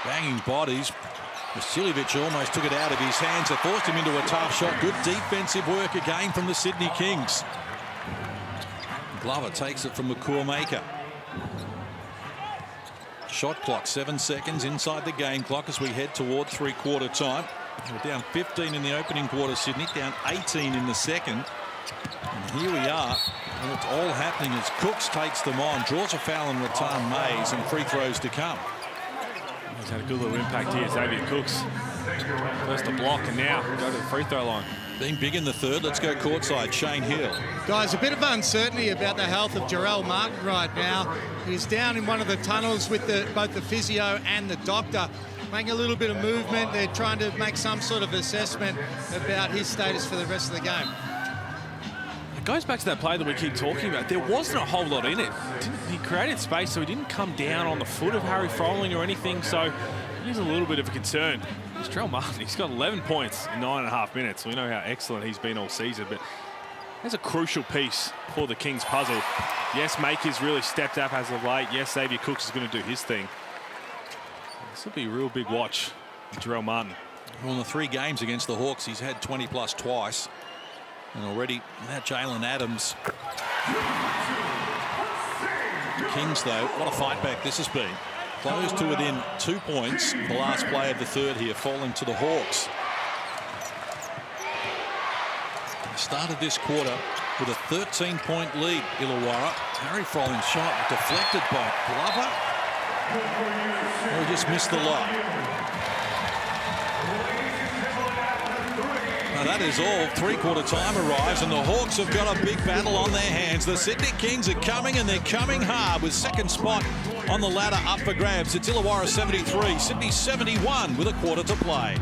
Banging bodies. Vasiljevic almost took it out of his hands. It forced him into a tough shot. Good defensive work again from the Sydney Kings. Glover takes it from McCool-Maker. Shot clock, 7 seconds inside the game clock as we head toward 3-quarter time. We're down 15 in the opening quarter, Sydney. Down 18 in the second. And here we are. And it's all happening as Cooks takes them on. Draws a foul on Rattan Mays and free throws to come. He's had a good little impact here, Xavier Cooks. First a block and now go to the free throw line. Being big in the third. Let's go courtside. Shane Hill. Guys, a bit of uncertainty about the health of Jarrell Martin right now. He's down in one of the tunnels with both the physio and the doctor. Making a little bit of movement. They're trying to make some sort of assessment about his status for the rest of the game. It goes back to that play that we keep talking about. There wasn't a whole lot in it. He created space, so he didn't come down on the foot of Harry Froling or anything, so he's a little bit of a concern. It's Jarrell Martin. He's got 11 points in 9.5 minutes. We know how excellent he's been all season, but that's a crucial piece for the Kings puzzle. Yes, Maker's really stepped up as of late. Yes, Xavier Cooks is going to do his thing. This will be a real big watch for Jarrell Martin. Well, in the 3 games against the Hawks, he's had 20-plus twice. And already that Jalen Adams. Kings, though, what a fight back this has been. close to within 2 points. The last play of the third here, falling to the Hawks. They started this quarter with a 13-point lead, Illawarra. Harry Frolling's shot deflected by Glover. Well, he just missed the lot. Now that is all. Three-quarter time arrives, and the Hawks have got a big battle on their hands. The Sydney Kings are coming, and they're coming hard with second spot on the ladder up for grabs. It's Illawarra 73, Sydney 71 with a quarter to play.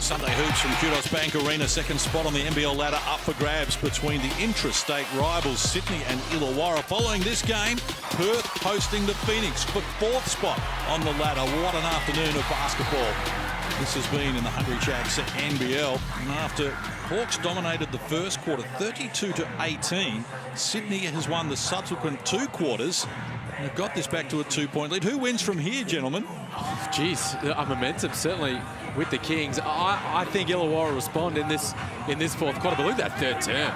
Sunday hoops from Kudos Bank Arena. Second spot on the NBL ladder up for grabs between the intrastate rivals Sydney and Illawarra. Following this game, Perth hosting the Phoenix for fourth spot on the ladder. What an afternoon of basketball this has been in the Hungry Jacks NBL. And after Hawks dominated the first quarter 32-18, Sydney has won the subsequent two quarters. And they've got this back to a 2-point lead. Who wins from here, gentlemen? Geez, a momentum certainly with the Kings. I think Illawarra respond in this fourth quarter. But look at that third term.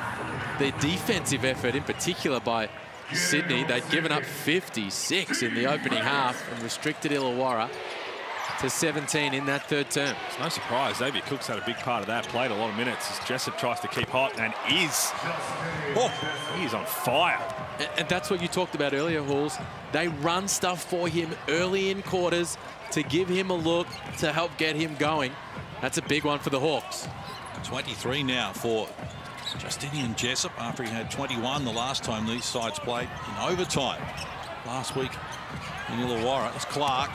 Their defensive effort in particular by Sydney. They'd given up 56 in the opening half and restricted Illawarra to 17 in that third term. It's no surprise. Xavier Cook's had a big part of that. Played a lot of minutes as Jessup tries to keep hot and is on fire. And that's what you talked about earlier, Halls. They run stuff for him early in quarters to give him a look, to help get him going. That's a big one for the Hawks. 23 now for Justinian Jessup after he had 21 the last time these sides played in overtime. Last week in Illawarra, it's Clark.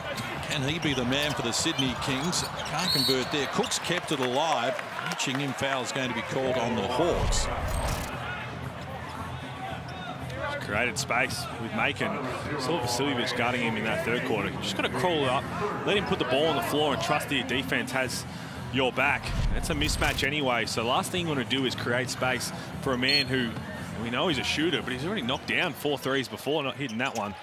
Can he be the man for the Sydney Kings? Can't convert there. Cook's kept it alive. Reaching in foul is going to be called on the Hawks. Created space with Macon. Saw Vasiljevic guarding him in that third quarter. You just got to crawl up, let him put the ball on the floor and trust that your defense has your back. It's a mismatch anyway, so the last thing you want to do is create space for a man who, we know he's a shooter, but he's already knocked down 4 threes before, not hitting that one.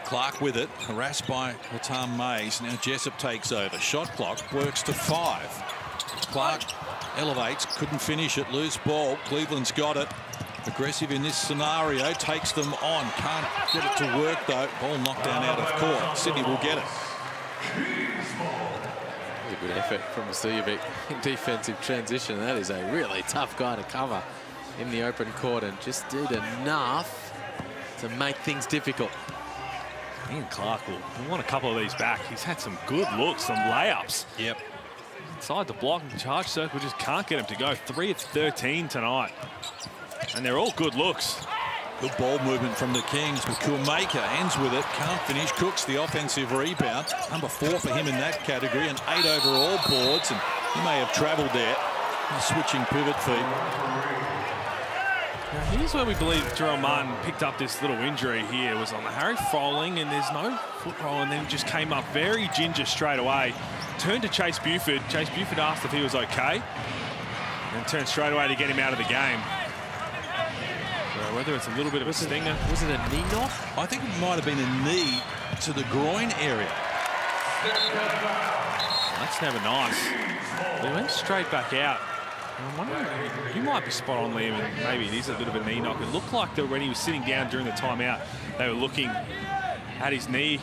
Clark with it, harassed by Latam Mays. Now Jessup takes over. Shot clock works to 5. Clark elevates, couldn't finish it, loose ball. Cleveland's got it. Aggressive in this scenario, takes them on. Can't get it to work though. Ball knocked down out of court. Sydney will get it. A good effort from Vasiljevic in defensive transition. That is a really tough guy to cover in the open court and just did enough to make things difficult. Ian Clark will want a couple of these back. He's had some good looks, some layups. Yep. Inside the block and charge circle, just can't get him to go. 3 of 13 tonight. And they're all good looks. Good ball movement from the Kings. Maker ends with it. Can't finish. Cooks the offensive rebound. Number 4 for him in that category. And 8 overall boards. And he may have travelled there. Switching pivot feet. Now, here's where we believe Jerome Martin picked up this little injury here. It was on the Harry Froling, and there's no foot roll, and then just came up very ginger straight away. Turned to Chase Buford. Chase Buford asked if he was okay, and turned straight away to get him out of the game. So whether it's a little bit of a stinger. Was it a knee knock? I think it might have been a knee to the groin area. That's never nice. But he went straight back out. I'm wondering, you might be spot on, Liam, and maybe it is a bit of a knee knock. It looked like that when he was sitting down during the timeout, they were looking at his knee.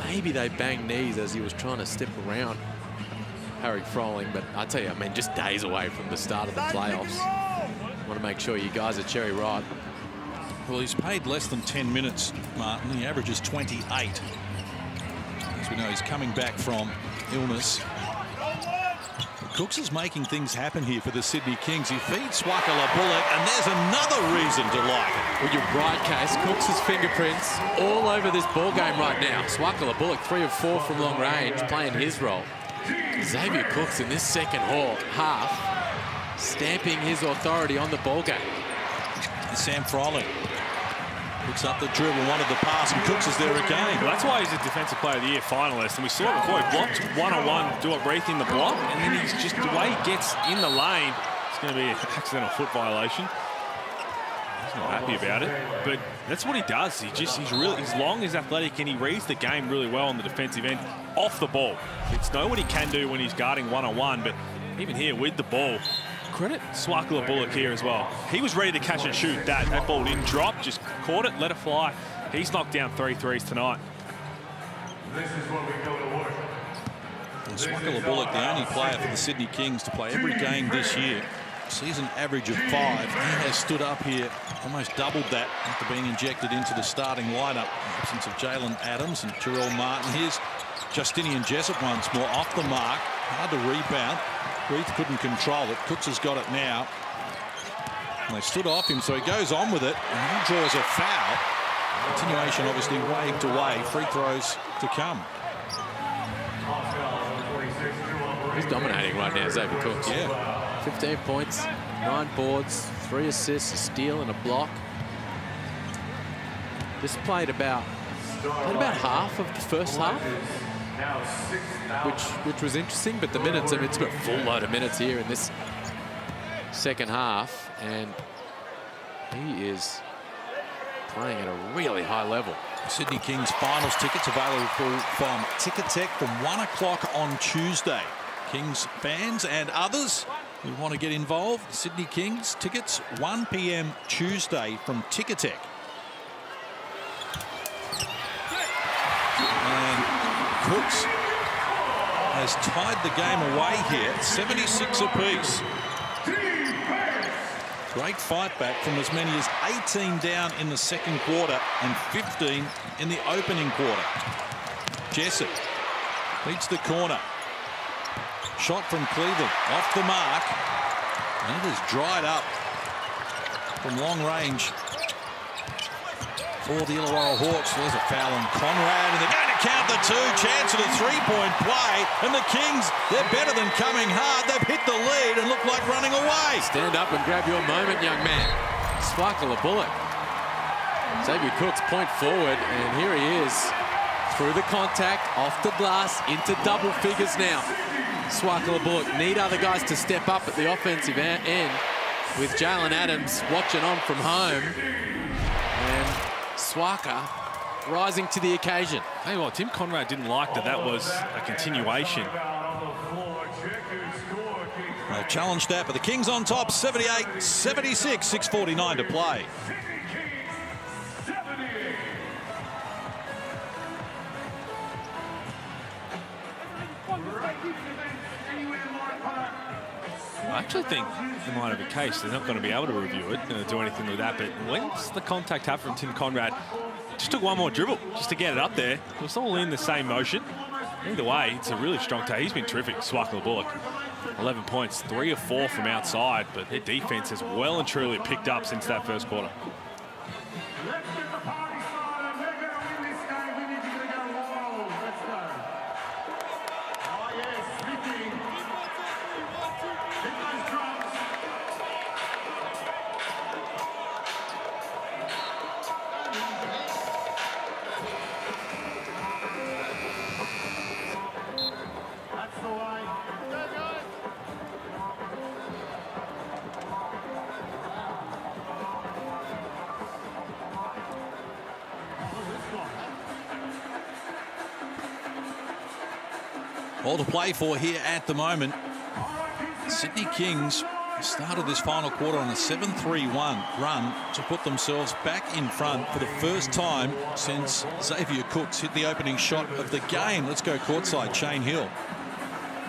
Maybe they banged knees as he was trying to step around Harry Froling, but I tell you, I mean, just days away from the start of the playoffs. Want to make sure you guys are cherry ripe. Well, he's played less than 10 minutes, Martin. He averages 28. As we know, he's coming back from illness. Cooks is making things happen here for the Sydney Kings. He feeds Swakala Bullock, and there's another reason to like it. Well, you're right, Case. Cooks' fingerprints all over this ball game right now. Swakala Bullock, 3 of 4 from long range, playing his role. Xavier Cooks in this second half, stamping his authority on the ball game. Sam Froling picks up the dribble, wanted the pass, and Cooks is there again. Well, that's why he's a Defensive Player of the Year finalist. And we saw it before. He blocked one-on-one, Duop-Reith in the block, and then he's just, the way he gets in the lane, it's going to be an accidental foot violation. He's not happy about it, but that's what he does. He's long, he's athletic, and he reads the game really well on the defensive end off the ball. It's know what he can do when he's guarding one-on-one, but even here with the ball, credit Swakala Bullock here as well. He was ready to catch and shoot that. That ball didn't drop, just caught it, let it fly. He's knocked down 3 threes tonight. This is where we go to work. And Swakala Bullock, the only player for the Sydney Kings to play every game this year. Season average of 5. He has stood up here, almost doubled that after being injected into the starting lineup. Absence of Jalen Adams and Terrell Martin. Here's Justinian Jessup once more off the mark. Hard to rebound. Reith couldn't control it. Cooks has got it now. And they stood off him, so he goes on with it, and he draws a foul. Continuation obviously waved away. Free throws to come. He's dominating right now, Xavier Cooks. Yeah. 15 points, 9 boards, 3 assists, a steal and a block. Just played about half of the first half, which was interesting, but the minutes, I mean, it's got a full load of minutes here in this second half, and he is playing at a really high level. Sydney Kings finals tickets available from Ticketek from 1 o'clock on Tuesday. Kings fans and others who want to get involved, Sydney Kings tickets 1 p.m. Tuesday from Ticketek. And Cooks has tied the game away here, 76 apiece. Great fight back from as many as 18 down in the second quarter and 15 in the opening quarter. Jessup beats the corner. Shot from Cleveland off the mark. And it is dried up from long range for the Illawarra Hawks. There's a foul on Conrad, and they're going to count the 2. Chance at a three-point play, and the Kings, they're better than coming hard. They've hit the lead and look like running away. Stand up and grab your moment, young man. Swakala Bullock. Xavier Cooks point forward, and here he is. Through the contact, off the glass, into double figures now. Swakala Bullock need other guys to step up at the offensive end, with Jalen Adams watching on from home. And Swaka rising to the occasion. Hey, well, Tim Conrad didn't like that was a continuation. They'll challenge that, but the Kings on top, 78-76, 6:49 to play. I actually think they might have a case. They're not going to be able to review it, do anything with that. But when's the contact happen from Tim Conrad? Just took one more dribble just to get it up there. It was all in the same motion. Either way, it's a really strong take. He's been terrific, Swakala Bullock. 11 points, 3 of 4 from outside, but their defense has well and truly picked up since that first quarter. All to play for here at the moment. Sydney Kings started this final quarter on a 7-3-1 run to put themselves back in front for the first time since Xavier Cooks hit the opening shot of the game. Let's go courtside, Shane Hill.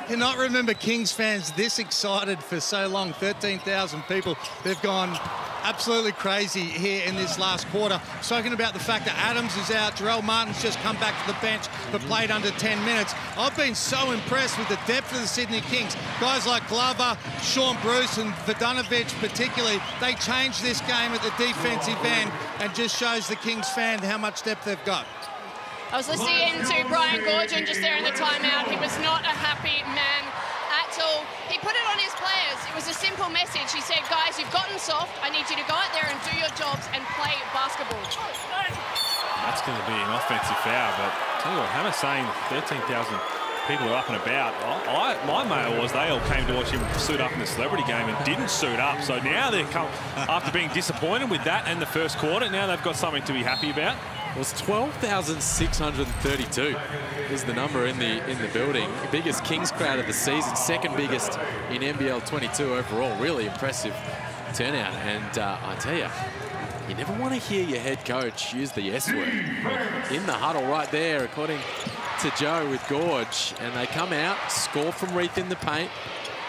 Cannot remember Kings fans this excited for so long. 13,000 people. They've gone absolutely crazy here in this last quarter. Spoken about the fact that Adams is out. Jarrell Martin's just come back to the bench but played under 10 minutes. I've been so impressed with the depth of the Sydney Kings. Guys like Glover, Sean Bruce and Vodanovic particularly, they changed this game at the defensive end and just shows the Kings fan how much depth they've got. I was listening to Brian Goorjian just there in the timeout. He was not a happy man at all. He put it on his players. It was a simple message. He said, guys, you've gotten soft. I need you to go out there and do your jobs and play basketball. That's going to be an offensive foul, but tell you what, Hammer saying 13,000 people are up and about. My mail was they all came to watch him suit up in the celebrity game and didn't suit up. So now they're after being disappointed with that and the first quarter, now they've got something to be happy about. It was 12,632 is the number in the building. The biggest Kings crowd of the season, second biggest in NBL22 overall. Really impressive turnout. And I tell you, you never want to hear your head coach use the S word. In the huddle right there, according to Joe with Gorge. And they come out, score from Reith in the paint.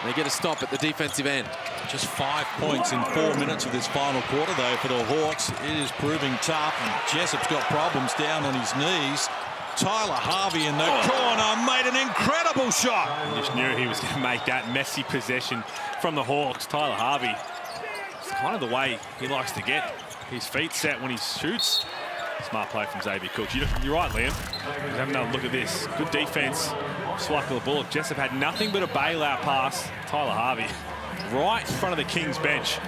They get a stop at the defensive end. Just 5 points in 4 minutes of this final quarter, though, for the Hawks. It is proving tough, and Jessup's got problems down on his knees. Tyler Harvey in the corner made an incredible shot. I just knew he was going to make that messy possession from the Hawks. Tyler Harvey, it's kind of the way he likes to get his feet set when he shoots. Smart play from Xavier Cooks. You're right, Liam. Let's have another look at this. Good defense. Swakala Bullock. Jessup had nothing but a bailout pass. Tyler Harvey right in front of the Kings bench.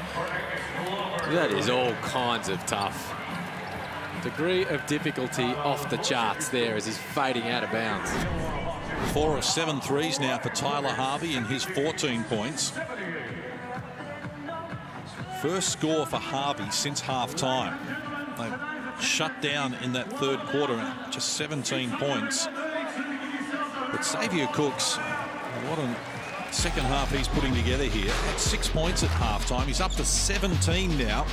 That is all kinds of tough. Degree of difficulty off the charts there as he's fading out of bounds. 4 of 7 threes now for Tyler Harvey in his 14 points. First score for Harvey since halftime. They shut down in that third quarter at just 17 points. But Xavier Cooks, what a second half he's putting together here. Had 6 points at halftime. He's up to 17 now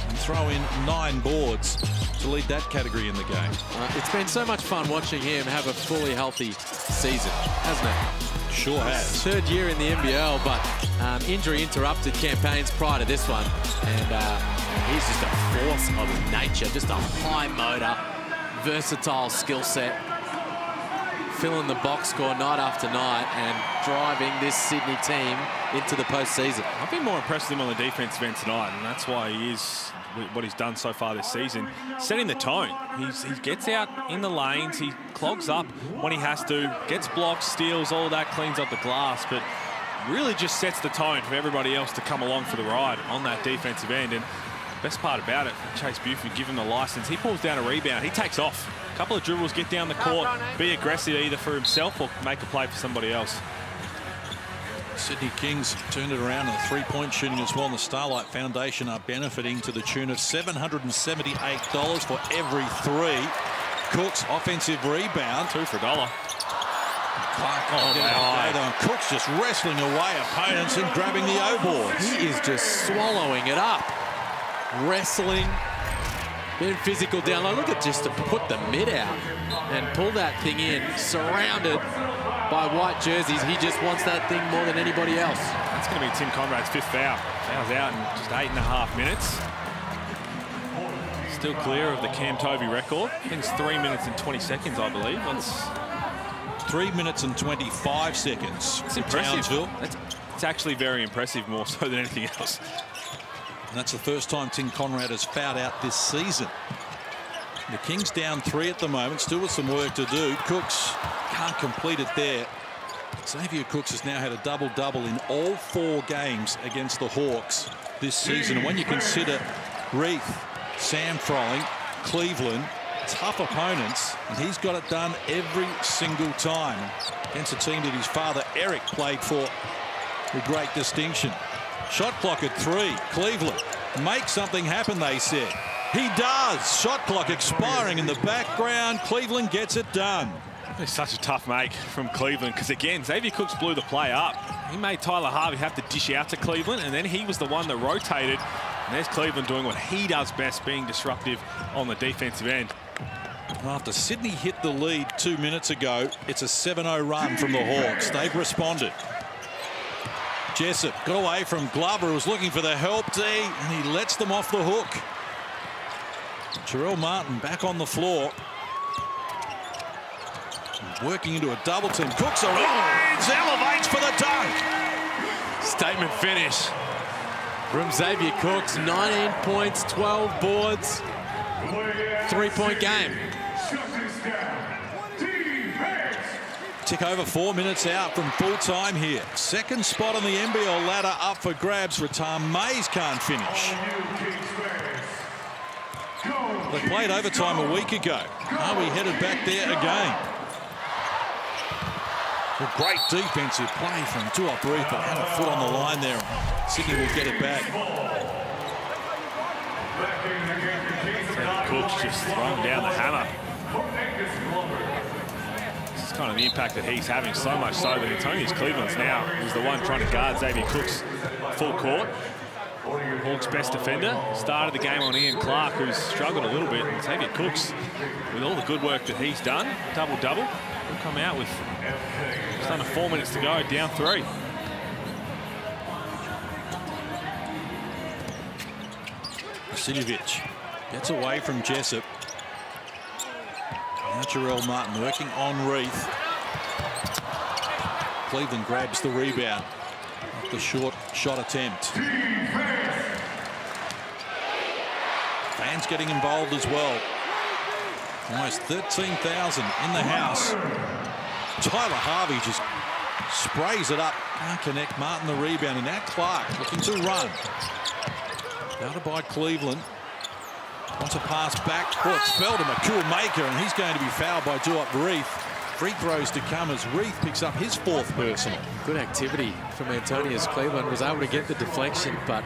and throw in 9 boards to lead that category in the game. It's been so much fun watching him have a fully healthy season, hasn't it? Sure has. Third year in the NBL, but injury interrupted campaigns prior to this one. And he's just a force of nature, just a high motor, versatile skill set. Filling the box score night after night and driving this Sydney team into the postseason. I've been more impressed with him on the defensive end tonight, and that's why he is what he's done so far this season, setting the tone. He gets out in the lanes, he clogs up when he has to, gets blocks, steals, all that, cleans up the glass, but really just sets the tone for everybody else to come along for the ride on that defensive end. And best part about it, Chase Buford, give him the license. He pulls down a rebound, he takes off. A couple of dribbles, get down the court, be aggressive either for himself or make a play for somebody else. Sydney Kings turned it around in the three-point shooting as well. And the Starlight Foundation are benefiting to the tune of $778 for every three. Cooks offensive rebound. 2 for $1. Cooks just wrestling away opponents and grabbing the O-board. He is just swallowing it up. Wrestling. Being physical down low. Look at just to put the mid out and pull that thing in, surrounded by white jerseys. He just wants that thing more than anybody else. That's going to be Tim Conrad's 5th foul. Foul's out in just 8.5 minutes. Still clear of the Cam Tovey record. I think it's 3 minutes and 20 seconds, I believe. Once 3 minutes and 25 seconds. It's impressive. It's actually very impressive, more so than anything else. And that's the first time Tim Conrad has fouled out this season. The Kings down 3 at the moment, still with some work to do. Cooks can't complete it there. Xavier Cooks has now had a double-double in all 4 games against the Hawks this season. And when you consider Reith, Sam Froling, Cleveland, tough opponents, and he's got it done every single time against a team that his father Eric played for with great distinction. Shot clock at 3. Cleveland, make something happen, they said. He does. Shot clock expiring in the background. Cleveland gets it done. It's such a tough make from Cleveland because, again, Xavier Cooks blew the play up. He made Tyler Harvey have to dish out to Cleveland, and then he was the one that rotated. And there's Cleveland doing what he does best, being disruptive on the defensive end. After Sydney hit the lead 2 minutes ago, it's a 7-0 run from the Hawks. They've responded. Jessup got away from Glover, who was looking for the help D, and he lets them off the hook. Jarrell Martin back on the floor. Working into a double team. Cooks arrives, elevates for the dunk. Statement finish from Xavier Cooks. 19 points, 12 boards. 3-point game. Tick over 4 minutes out from full time here. Second spot on the NBL ladder up for grabs. Rattan Mays can't finish. They played overtime a week ago. Are we headed back there again? A great defensive play from Duop Reith, but had a foot on the line there. Sydney will get it back. Cooks just throwing down the hammer. This is kind of the impact that he's having, so much so that Antonius Cleveland's now is the one trying to guard Xavier Cooks full court. Hawks' best defender started the game on Ian Clark, who's struggled a little bit. And Xavier Cooks, with all the good work that he's done, double-double, will come out with just under 4 minutes to go, down 3. Vasiljevic gets away from Jessup. Now Jarrell Martin working on Reith. Cleveland grabs the rebound. The short shot attempt. Fans getting involved as well. Almost 13,000 in the house. Tyler Harvey just sprays it up. Can't connect. Martin the rebound, and now Clark looking to run. Out by Cleveland. Wants a pass back. Oh, it's fell to McCool Maker, and he's going to be fouled by Duop Reith. Free throws to come as Reith picks up his 4th personal. Good activity from Antonius Cleveland. Was able to get the deflection, but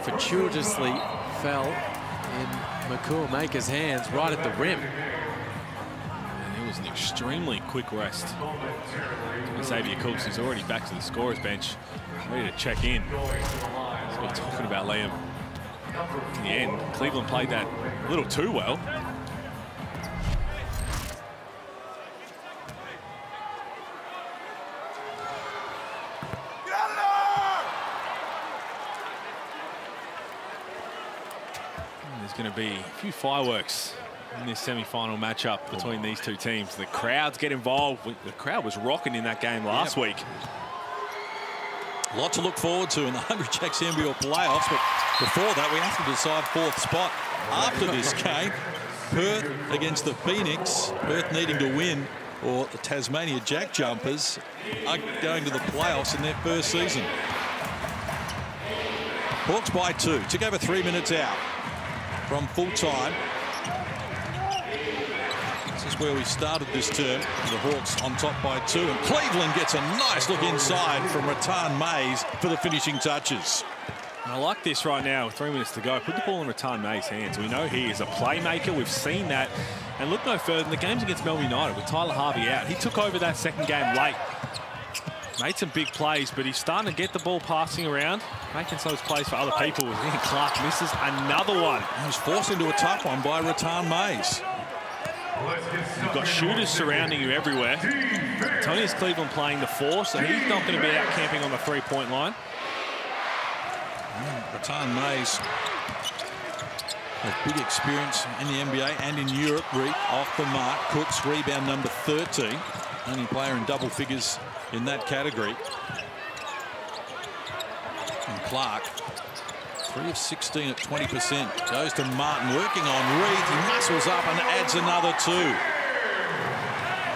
fortuitously fell in McCool Maker's hands right at the rim. And it was an extremely quick rest. Xavier Cooks is already back to the scorer's bench, ready to check in. That's what we're talking about, Liam. In the end, Cleveland played that a little too well. Going to be a few fireworks in this semi-final matchup between these two teams. The crowds get involved. The crowd was rocking in that game last week. A lot to look forward to in the Hungry Jacks NBL playoffs, but before that we have to decide 4th spot after this game. Perth against the Phoenix. Perth needing to win, or the Tasmania Jack Jumpers are going to the playoffs in their first season. Hawks by 2. Took over 3 minutes out from full time. This is where we started this term. The Hawks on top by 2, and Cleveland gets a nice look inside from Rattan Mays for the finishing touches. And I like this right now with 3 minutes to go. Put the ball in Rattan Mays' hands. We know he is a playmaker. We've seen that. And look no further than the games against Melbourne United with Tyler Harvey out. He took over that second game late. Made some big plays, but he's starting to get the ball passing around, making those plays for other people. Ian Clark misses another one. He was forced into a tough one by Rattan Mays. You've got shooters surrounding you everywhere. Antonius Cleveland playing the 4, so he's not going to be out camping on the 3-point line. Rattan Mays has big experience in the NBA and in Europe. Reed off the mark. Cooks, rebound number 13. Only player in double figures in that category. And Clark, 3 of 16 at 20%. Goes to Martin, working on Reed. He muscles up and adds another 2.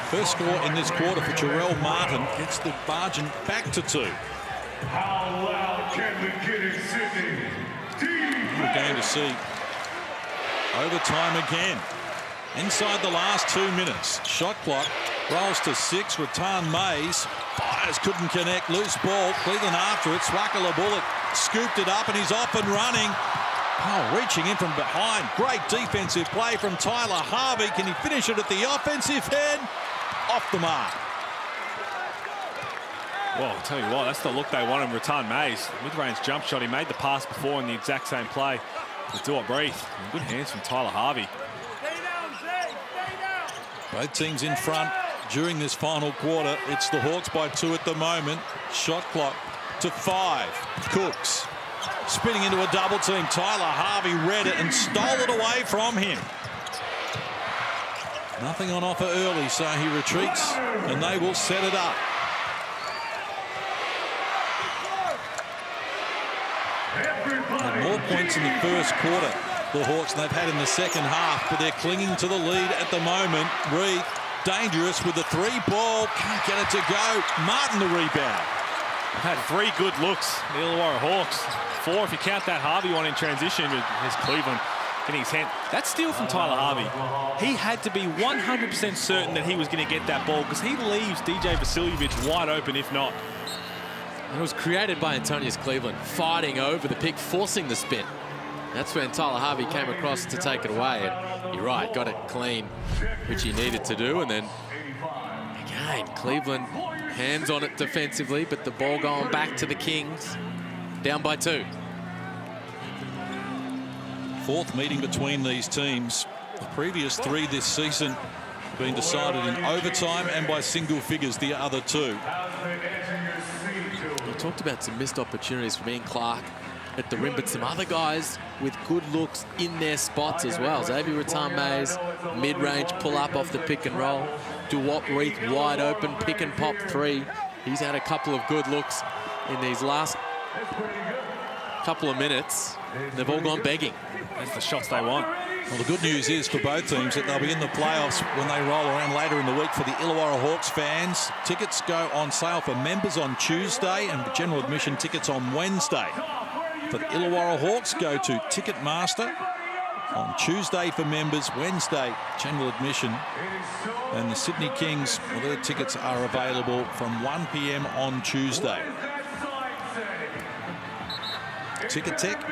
First score in this quarter for Jarrell Martin. Gets the margin back to 2. How loud can we get in Sydney? We're going to see overtime again. Inside the last 2 minutes. Shot clock rolls to 6. Rattan Mays fires, couldn't connect. Loose ball. Cleveland after it. Swakala Bullock scooped it up and he's off and running. Oh, reaching in from behind. Great defensive play from Tyler Harvey. Can he finish it at the offensive end? Off the mark. Well, I'll tell you what, that's the look they want in Rattan Mays. Mid-range jump shot. He made the pass before in the exact same play. Do it, breathe. And good hands from Tyler Harvey. Both teams in front during this final quarter. It's the Hawks by 2 at the moment. Shot clock to 5. Cooks spinning into a double team. Tyler Harvey read it and stole it away from him. Nothing on offer early, so he retreats and they will set it up. And more points in the first quarter, the Hawks, they've had in the second half, but they're clinging to the lead at the moment. Reed, dangerous with the 3 ball, can't get it to go. Martin the rebound. Had 3 good looks, the Illawarra Hawks. 4 if you count that Harvey one in transition. As Cleveland getting his hand. That steal from Tyler Harvey. He had to be 100% certain that he was going to get that ball because he leaves DJ Vasiljevic wide open if not. And it was created by Antonius Cleveland, fighting over the pick, forcing the spin. That's when Tyler Harvey came across to take it away. And you're right, got it clean, which he needed to do. And then, again, Cleveland hands on it defensively, but the ball going back to the Kings, down by 2. 4th meeting between these teams. The previous 3 this season been decided in overtime and by single figures, the other 2. We talked about some missed opportunities from Ian Clark at the rim, but some other guys with good looks in their spots as well. Xavier Rattan Mays, mid-range pull-up off the pick and roll. Duwop Reith wide open, pick and pop 3. He's had a couple of good looks in these last couple of minutes. They've all gone begging. That's the shots they want. Well, the good news is for both teams that they'll be in the playoffs when they roll around later in the week. For the Illawarra Hawks fans, tickets go on sale for members on Tuesday and general admission tickets on Wednesday. For the Illawarra Hawks, go to Ticketmaster on Tuesday for members, Wednesday general admission. And the Sydney Kings, well, their tickets are available from 1 p.m. on Tuesday. Ticket Tech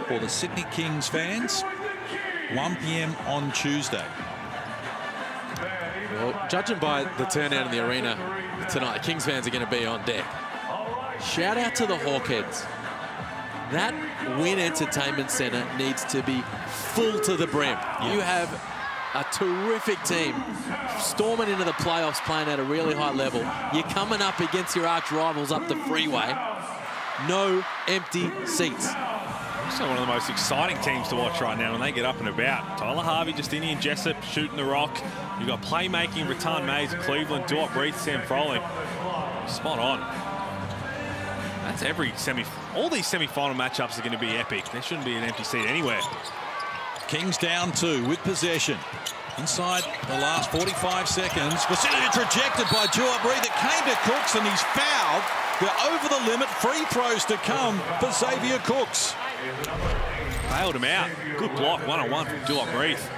for the Sydney Kings fans, 1 p.m. on Tuesday. Well, judging by the turnout in the arena tonight, Kings fans are going to be on deck. Shout out to the Hawkheads. That Wynn Entertainment Centre needs to be full to the brim. Yeah. You have a terrific team storming into the playoffs, playing at a really high level. You're coming up against your arch rivals up the freeway. No empty seats. Also one of the most exciting teams to watch right now when they get up and about. Tyler Harvey, Justinian Jessup shooting the rock. You've got playmaking, Rattan Mays, Cleveland, Duop Reith, Sam Froling. Spot on. That's every all these semi-final matchups are going to be epic. There shouldn't be an empty seat anywhere. Kings down 2 with possession. Inside the last 45 seconds. Vasiljevic rejected by Duop Reith. It came to Cooks and he's fouled. They're over the limit. Free throws to come for Xavier Cooks. Bailed him out. Good block, 1-on-1 from Duop Reith.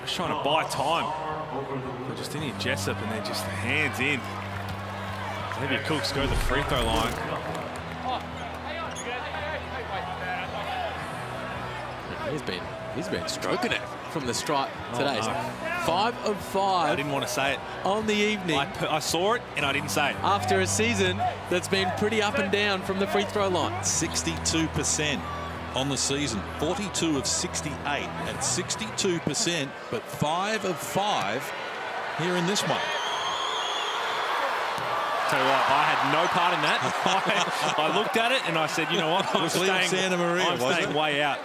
Just trying to buy time for Justinian Jessup, and then just the hands in. Xavier Cooks go to the free throw line. He's been stroking it from the stripe today. 5 of 5. I didn't want to say it on the evening. I saw it and I didn't say it. After a season that's been pretty up and down from the free throw line. 62%. on the season. 42 of 68 at 62%, but 5 of 5 here in this one. Tell you what, I had no part in that. I looked at it and I said, you know what, I'm staying way out.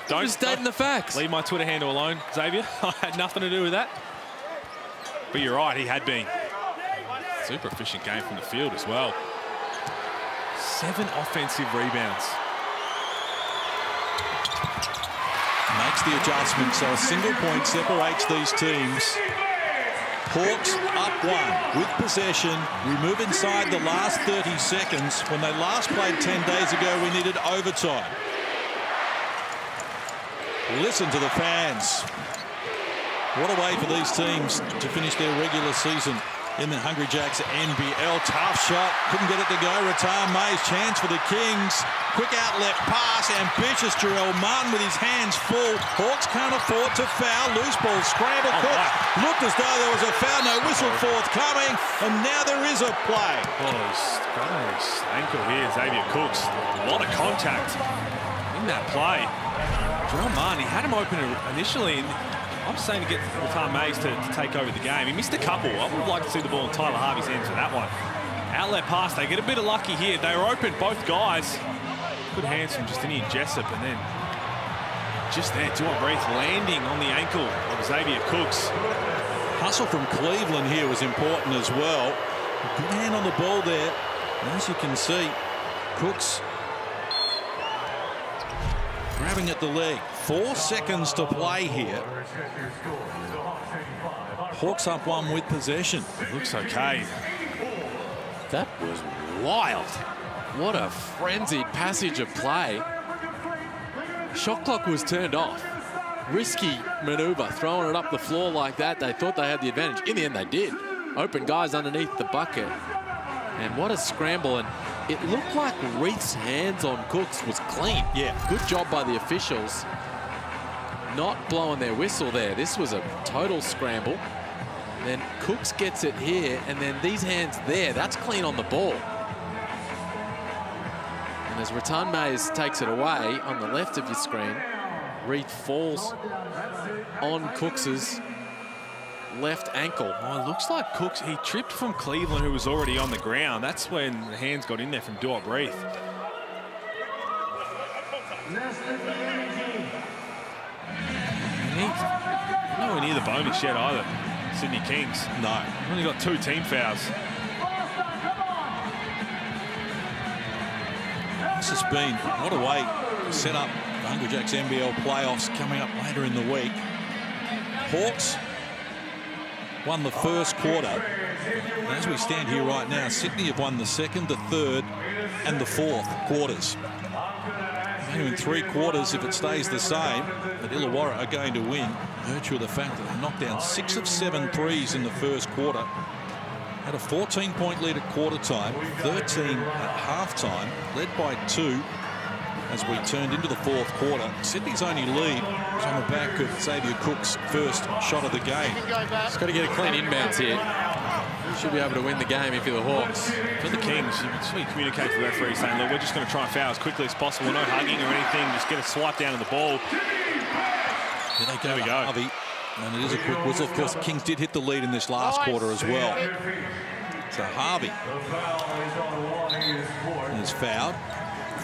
Don't stating the facts. Leave my Twitter handle alone, Xavier. I had nothing to do with that. But you're right, he had been. Super efficient game from the field as well. 7 offensive rebounds. Makes the adjustment, so a single point separates these teams. Hawks up 1 with possession. We move inside the last 30 seconds. When they last played 10 days ago, we needed overtime. Listen to the fans. What a way for these teams to finish their regular season in the Hungry Jacks NBL. Tough shot, couldn't get it to go. Rattan Mayes, chance for the Kings. Quick outlet pass, ambitious Jarrell Martin with his hands full. Hawks can't afford to foul. Loose ball, scramble. Looked as though there was a foul, no whistle forthcoming, and now there is a play. Oh, he's got his ankle here, Xavier Cooks. A lot of contact in that play. Jarrell Martin, he had him open initially, and I'm saying to get Rattan Mayes to take over the game. He missed a couple. I would like to see the ball in Tyler Harvey's hands for that one. Outlet pass. They get a bit of lucky here. They were open, both guys. Good hands from Justinian Jessup, and then just there, Duop Reith landing on the ankle of Xavier Cooks. Hustle from Cleveland here was important as well. Good hand on the ball there. And as you can see, Cooks grabbing at the leg. 4 seconds to play here. Hawks up 1 with possession. Looks okay. That was wild. What a frenzied passage of play. Shot clock was turned off. Risky maneuver, throwing it up the floor like that. They thought they had the advantage. In the end, they did. Open guys underneath the bucket. And what a scramble. And it looked like Reith's hands on Cooks was clean. Yeah. Good job by the officials. Not blowing their whistle there. This was a total scramble. Then Cooks gets it here, and then these hands there, that's clean on the ball. And as Rattan Mayes takes it away on the left of your screen, Reith falls on Cooks's left ankle. Oh, it looks like Cooks, he tripped from Cleveland, who was already on the ground. That's when the hands got in there from Duop Reith. Nowhere near the bonus yet either. Sydney Kings. No. Only got 2 team fouls. This has been, what a way to set up the Hungry Jacks NBL playoffs coming up later in the week. Hawks won the first quarter. And as we stand here right now, Sydney have won the second, the third, and the fourth quarters. Maybe in 3 quarters, if it stays the same, that Illawarra are going to win, virtue of the fact that they knocked down 6 of 7 threes in the first quarter. Had a 14-point lead at quarter time, 13 at halftime, led by 2 as we turned into the fourth quarter. Sydney's only lead was on the back of Xavier Cook's first shot of the game. Just got to get a clean inbounds here. You should be able to win the game if you're the Hawks. For the Kings, you just need to communicate to the referee saying, look, we're just going to try and foul as quickly as possible. No hugging or anything. Just get a swipe down of the ball. Here they go, Harvey. And it is a quick whistle. Of course, the Kings did hit the lead in this last quarter as well. So Harvey is fouled.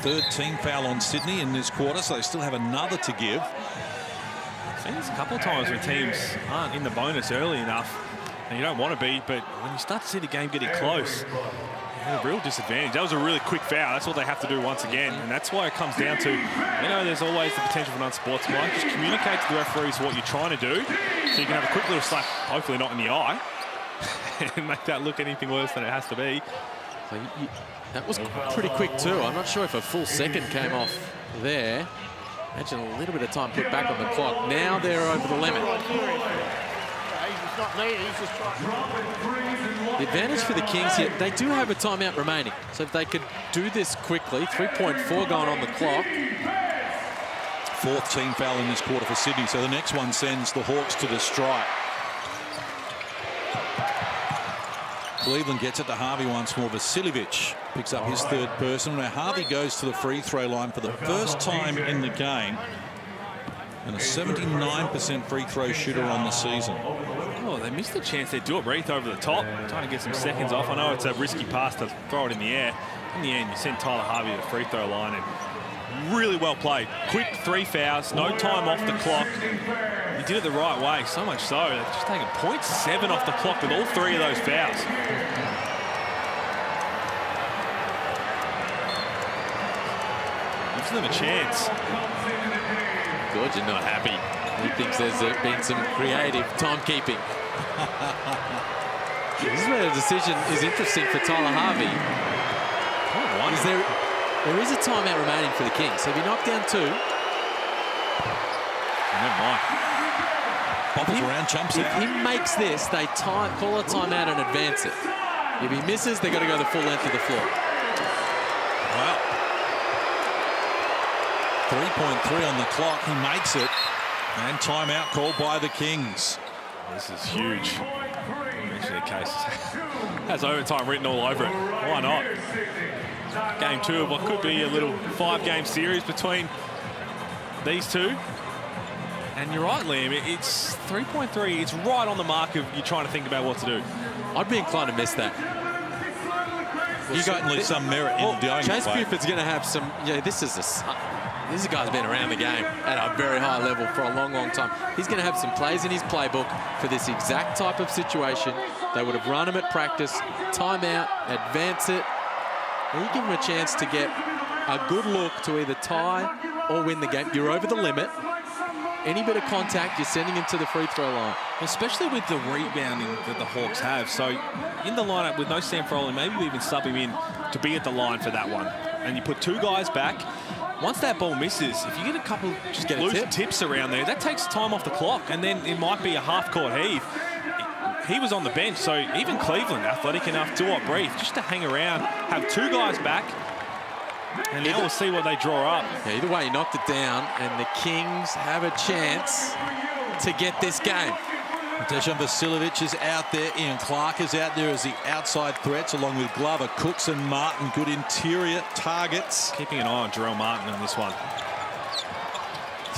3rd team foul on Sydney in this quarter, so they still have another to give. I've seen this a couple of times when teams aren't in the bonus early enough, and you don't want to be, but when you start to see the game getting close, you have a real disadvantage. That was a really quick foul. That's what they have to do once again, and that's why it comes down to, you know, there's always the potential for an unsportsmanlike. Just communicate to the referees what you're trying to do, so you can have a quick little slap, hopefully not in the eye, and make that look anything worse than it has to be. So that was pretty quick too. I'm not sure if a full second came off there. Imagine a little bit of time put back on the clock. Now they're over the limit. The advantage for the Kings here, they do have a timeout remaining. So if they could do this quickly, 3.4 going on the clock. 4th team foul in this quarter for Sydney. So the next one sends the Hawks to the strike. Cleveland gets it to Harvey once more. Vasiljevic picks up his third person. Now Harvey goes to the free throw line for the first time in the game. And a 79% free throw shooter on the season. Oh, they missed a chance there. Do it Reith over the top, trying to get some seconds off. I know it's a risky pass to throw it in the air. In the end, you send Tyler Harvey to the free throw line, and really well played. Quick 3 fouls, no time off the clock. He did it the right way, so much so they've just taken 0.7 off the clock with all 3 of those fouls. Gives them a chance. Georgia not happy. He thinks there's been some creative timekeeping. This is where the decision is interesting for Tyler Harvey. There is a timeout remaining for the Kings. So if you knock down 2, never mind. Bobbles around, jumps out. If he makes this, they call a timeout and advance it. If he misses, they've got to go the full length of the floor. Wow. 3.3 on the clock. He makes it. And timeout called by the Kings. This is huge. Actually, the case has overtime written all over it. Why not? Game 2 of what could be a little 5-game series between these two. And you're right, Liam. It's 3.3. It's right on the mark of you trying to think about what to do. I'd be inclined to miss that. There's certainly some merit in doing it. Chase Buford's going to have some. This is a guy's been around the game at a very high level for a long, long time. He's going to have some plays in his playbook for this exact type of situation. They would have run him at practice, timeout, advance it. And you give him a chance to get a good look to either tie or win the game. You're over the limit. Any bit of contact, you're sending him to the free throw line. Especially with the rebounding that the Hawks have. So in the lineup with no Sam Froling, maybe we even sub him in to be at the line for that one. And you put 2 guys back. Once that ball misses, if you get a couple loose tips around there, that takes time off the clock. And then it might be a half-court heave. He was on the bench, so even Cleveland, athletic enough, do-up brief, just to hang around, have 2 guys back, and now we'll see what they draw up. Yeah, either way, he knocked it down, and the Kings have a chance to get this game. Dejan Vasiljevic is out there. Ian Clark is out there as the outside threats, along with Glover, Cooks and Martin. Good interior targets. Keeping an eye on Jarrell Martin on this one.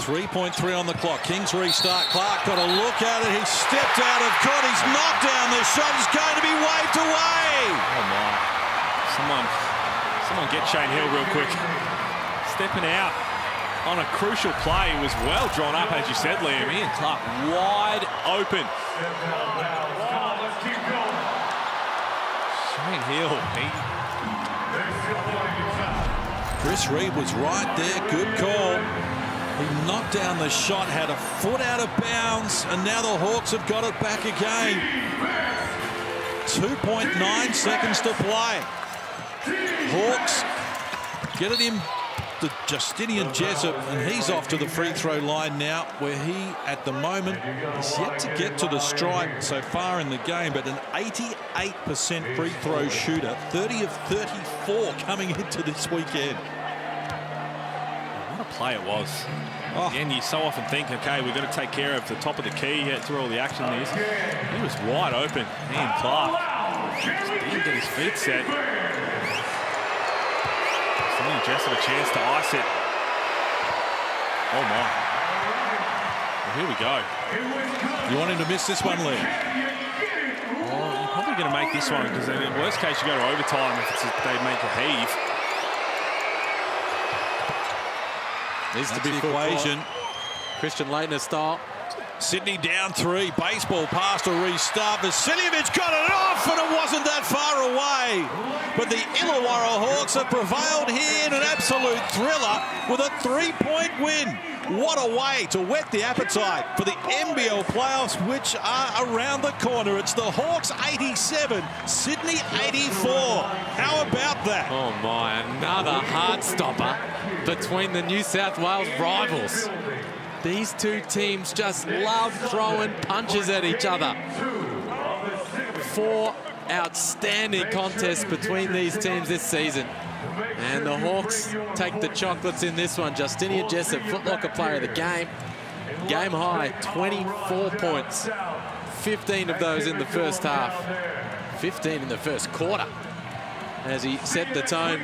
3.3 on the clock. Kings restart. Clark got a look at it. He stepped out of court. He's knocked down. The shot is going to be waved away. Oh, my. Someone get Shane Hill real quick. Stepping out on a crucial play. It was well drawn up, as you said, Liam. Ian Clark wide open. Shane Hill. Chris Reed was right there. Good call. He knocked down the shot, had a foot out of bounds, and now the Hawks have got it back again. 2.9 seconds to play. Hawks get it in to Justinian Jessup, and he's off to the free throw line now, where he, at the moment, is yet to get to the stripe so far in the game, but an 88% free throw shooter, 30 of 34 coming into this weekend. What a play it was. Again, you so often think, okay, we've got to take care of the top of the key, get through all the action is. He was wide open. Ian Clark just didn't get his feet set. Jessup a chance to ice it. Oh my. Well, here we go. You want him to miss this one, Lee? Well, you're probably going to make this one, because in worst case you go to overtime if they make a heave. Needs to be the equation. Christian Leitner style. Sydney down 3. Baseball pass to restart. Vasiljevic got it off, and it wasn't that far away. But the Illawarra Hawks have prevailed here in an absolute thriller with a 3-point win. What a way to whet the appetite for the NBL playoffs, which are around the corner. It's the Hawks 87, Sydney 84. How about that? Oh my, another heart stopper between the New South Wales rivals. These two teams just love throwing punches at each other. 4 outstanding contests between these teams this season. And the Hawks take the chocolates in this one. Justinian Jessup, Foot Locker player of the game. Game high, 24 points. 15 of those in the first half. 15 in the first quarter as he set the tone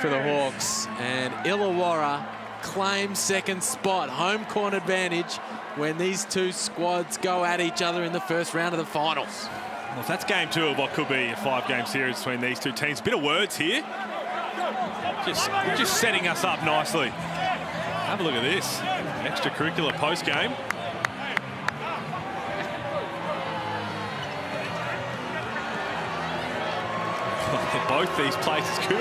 for the Hawks. And Illawarra claims second spot, home court advantage when these two squads go at each other in the first round of the finals. Well, if that's game 2 of what could be a 5-game series between these two teams. Bit of words here. Just setting us up nicely. Have a look at this. Extracurricular post-game. Both these places could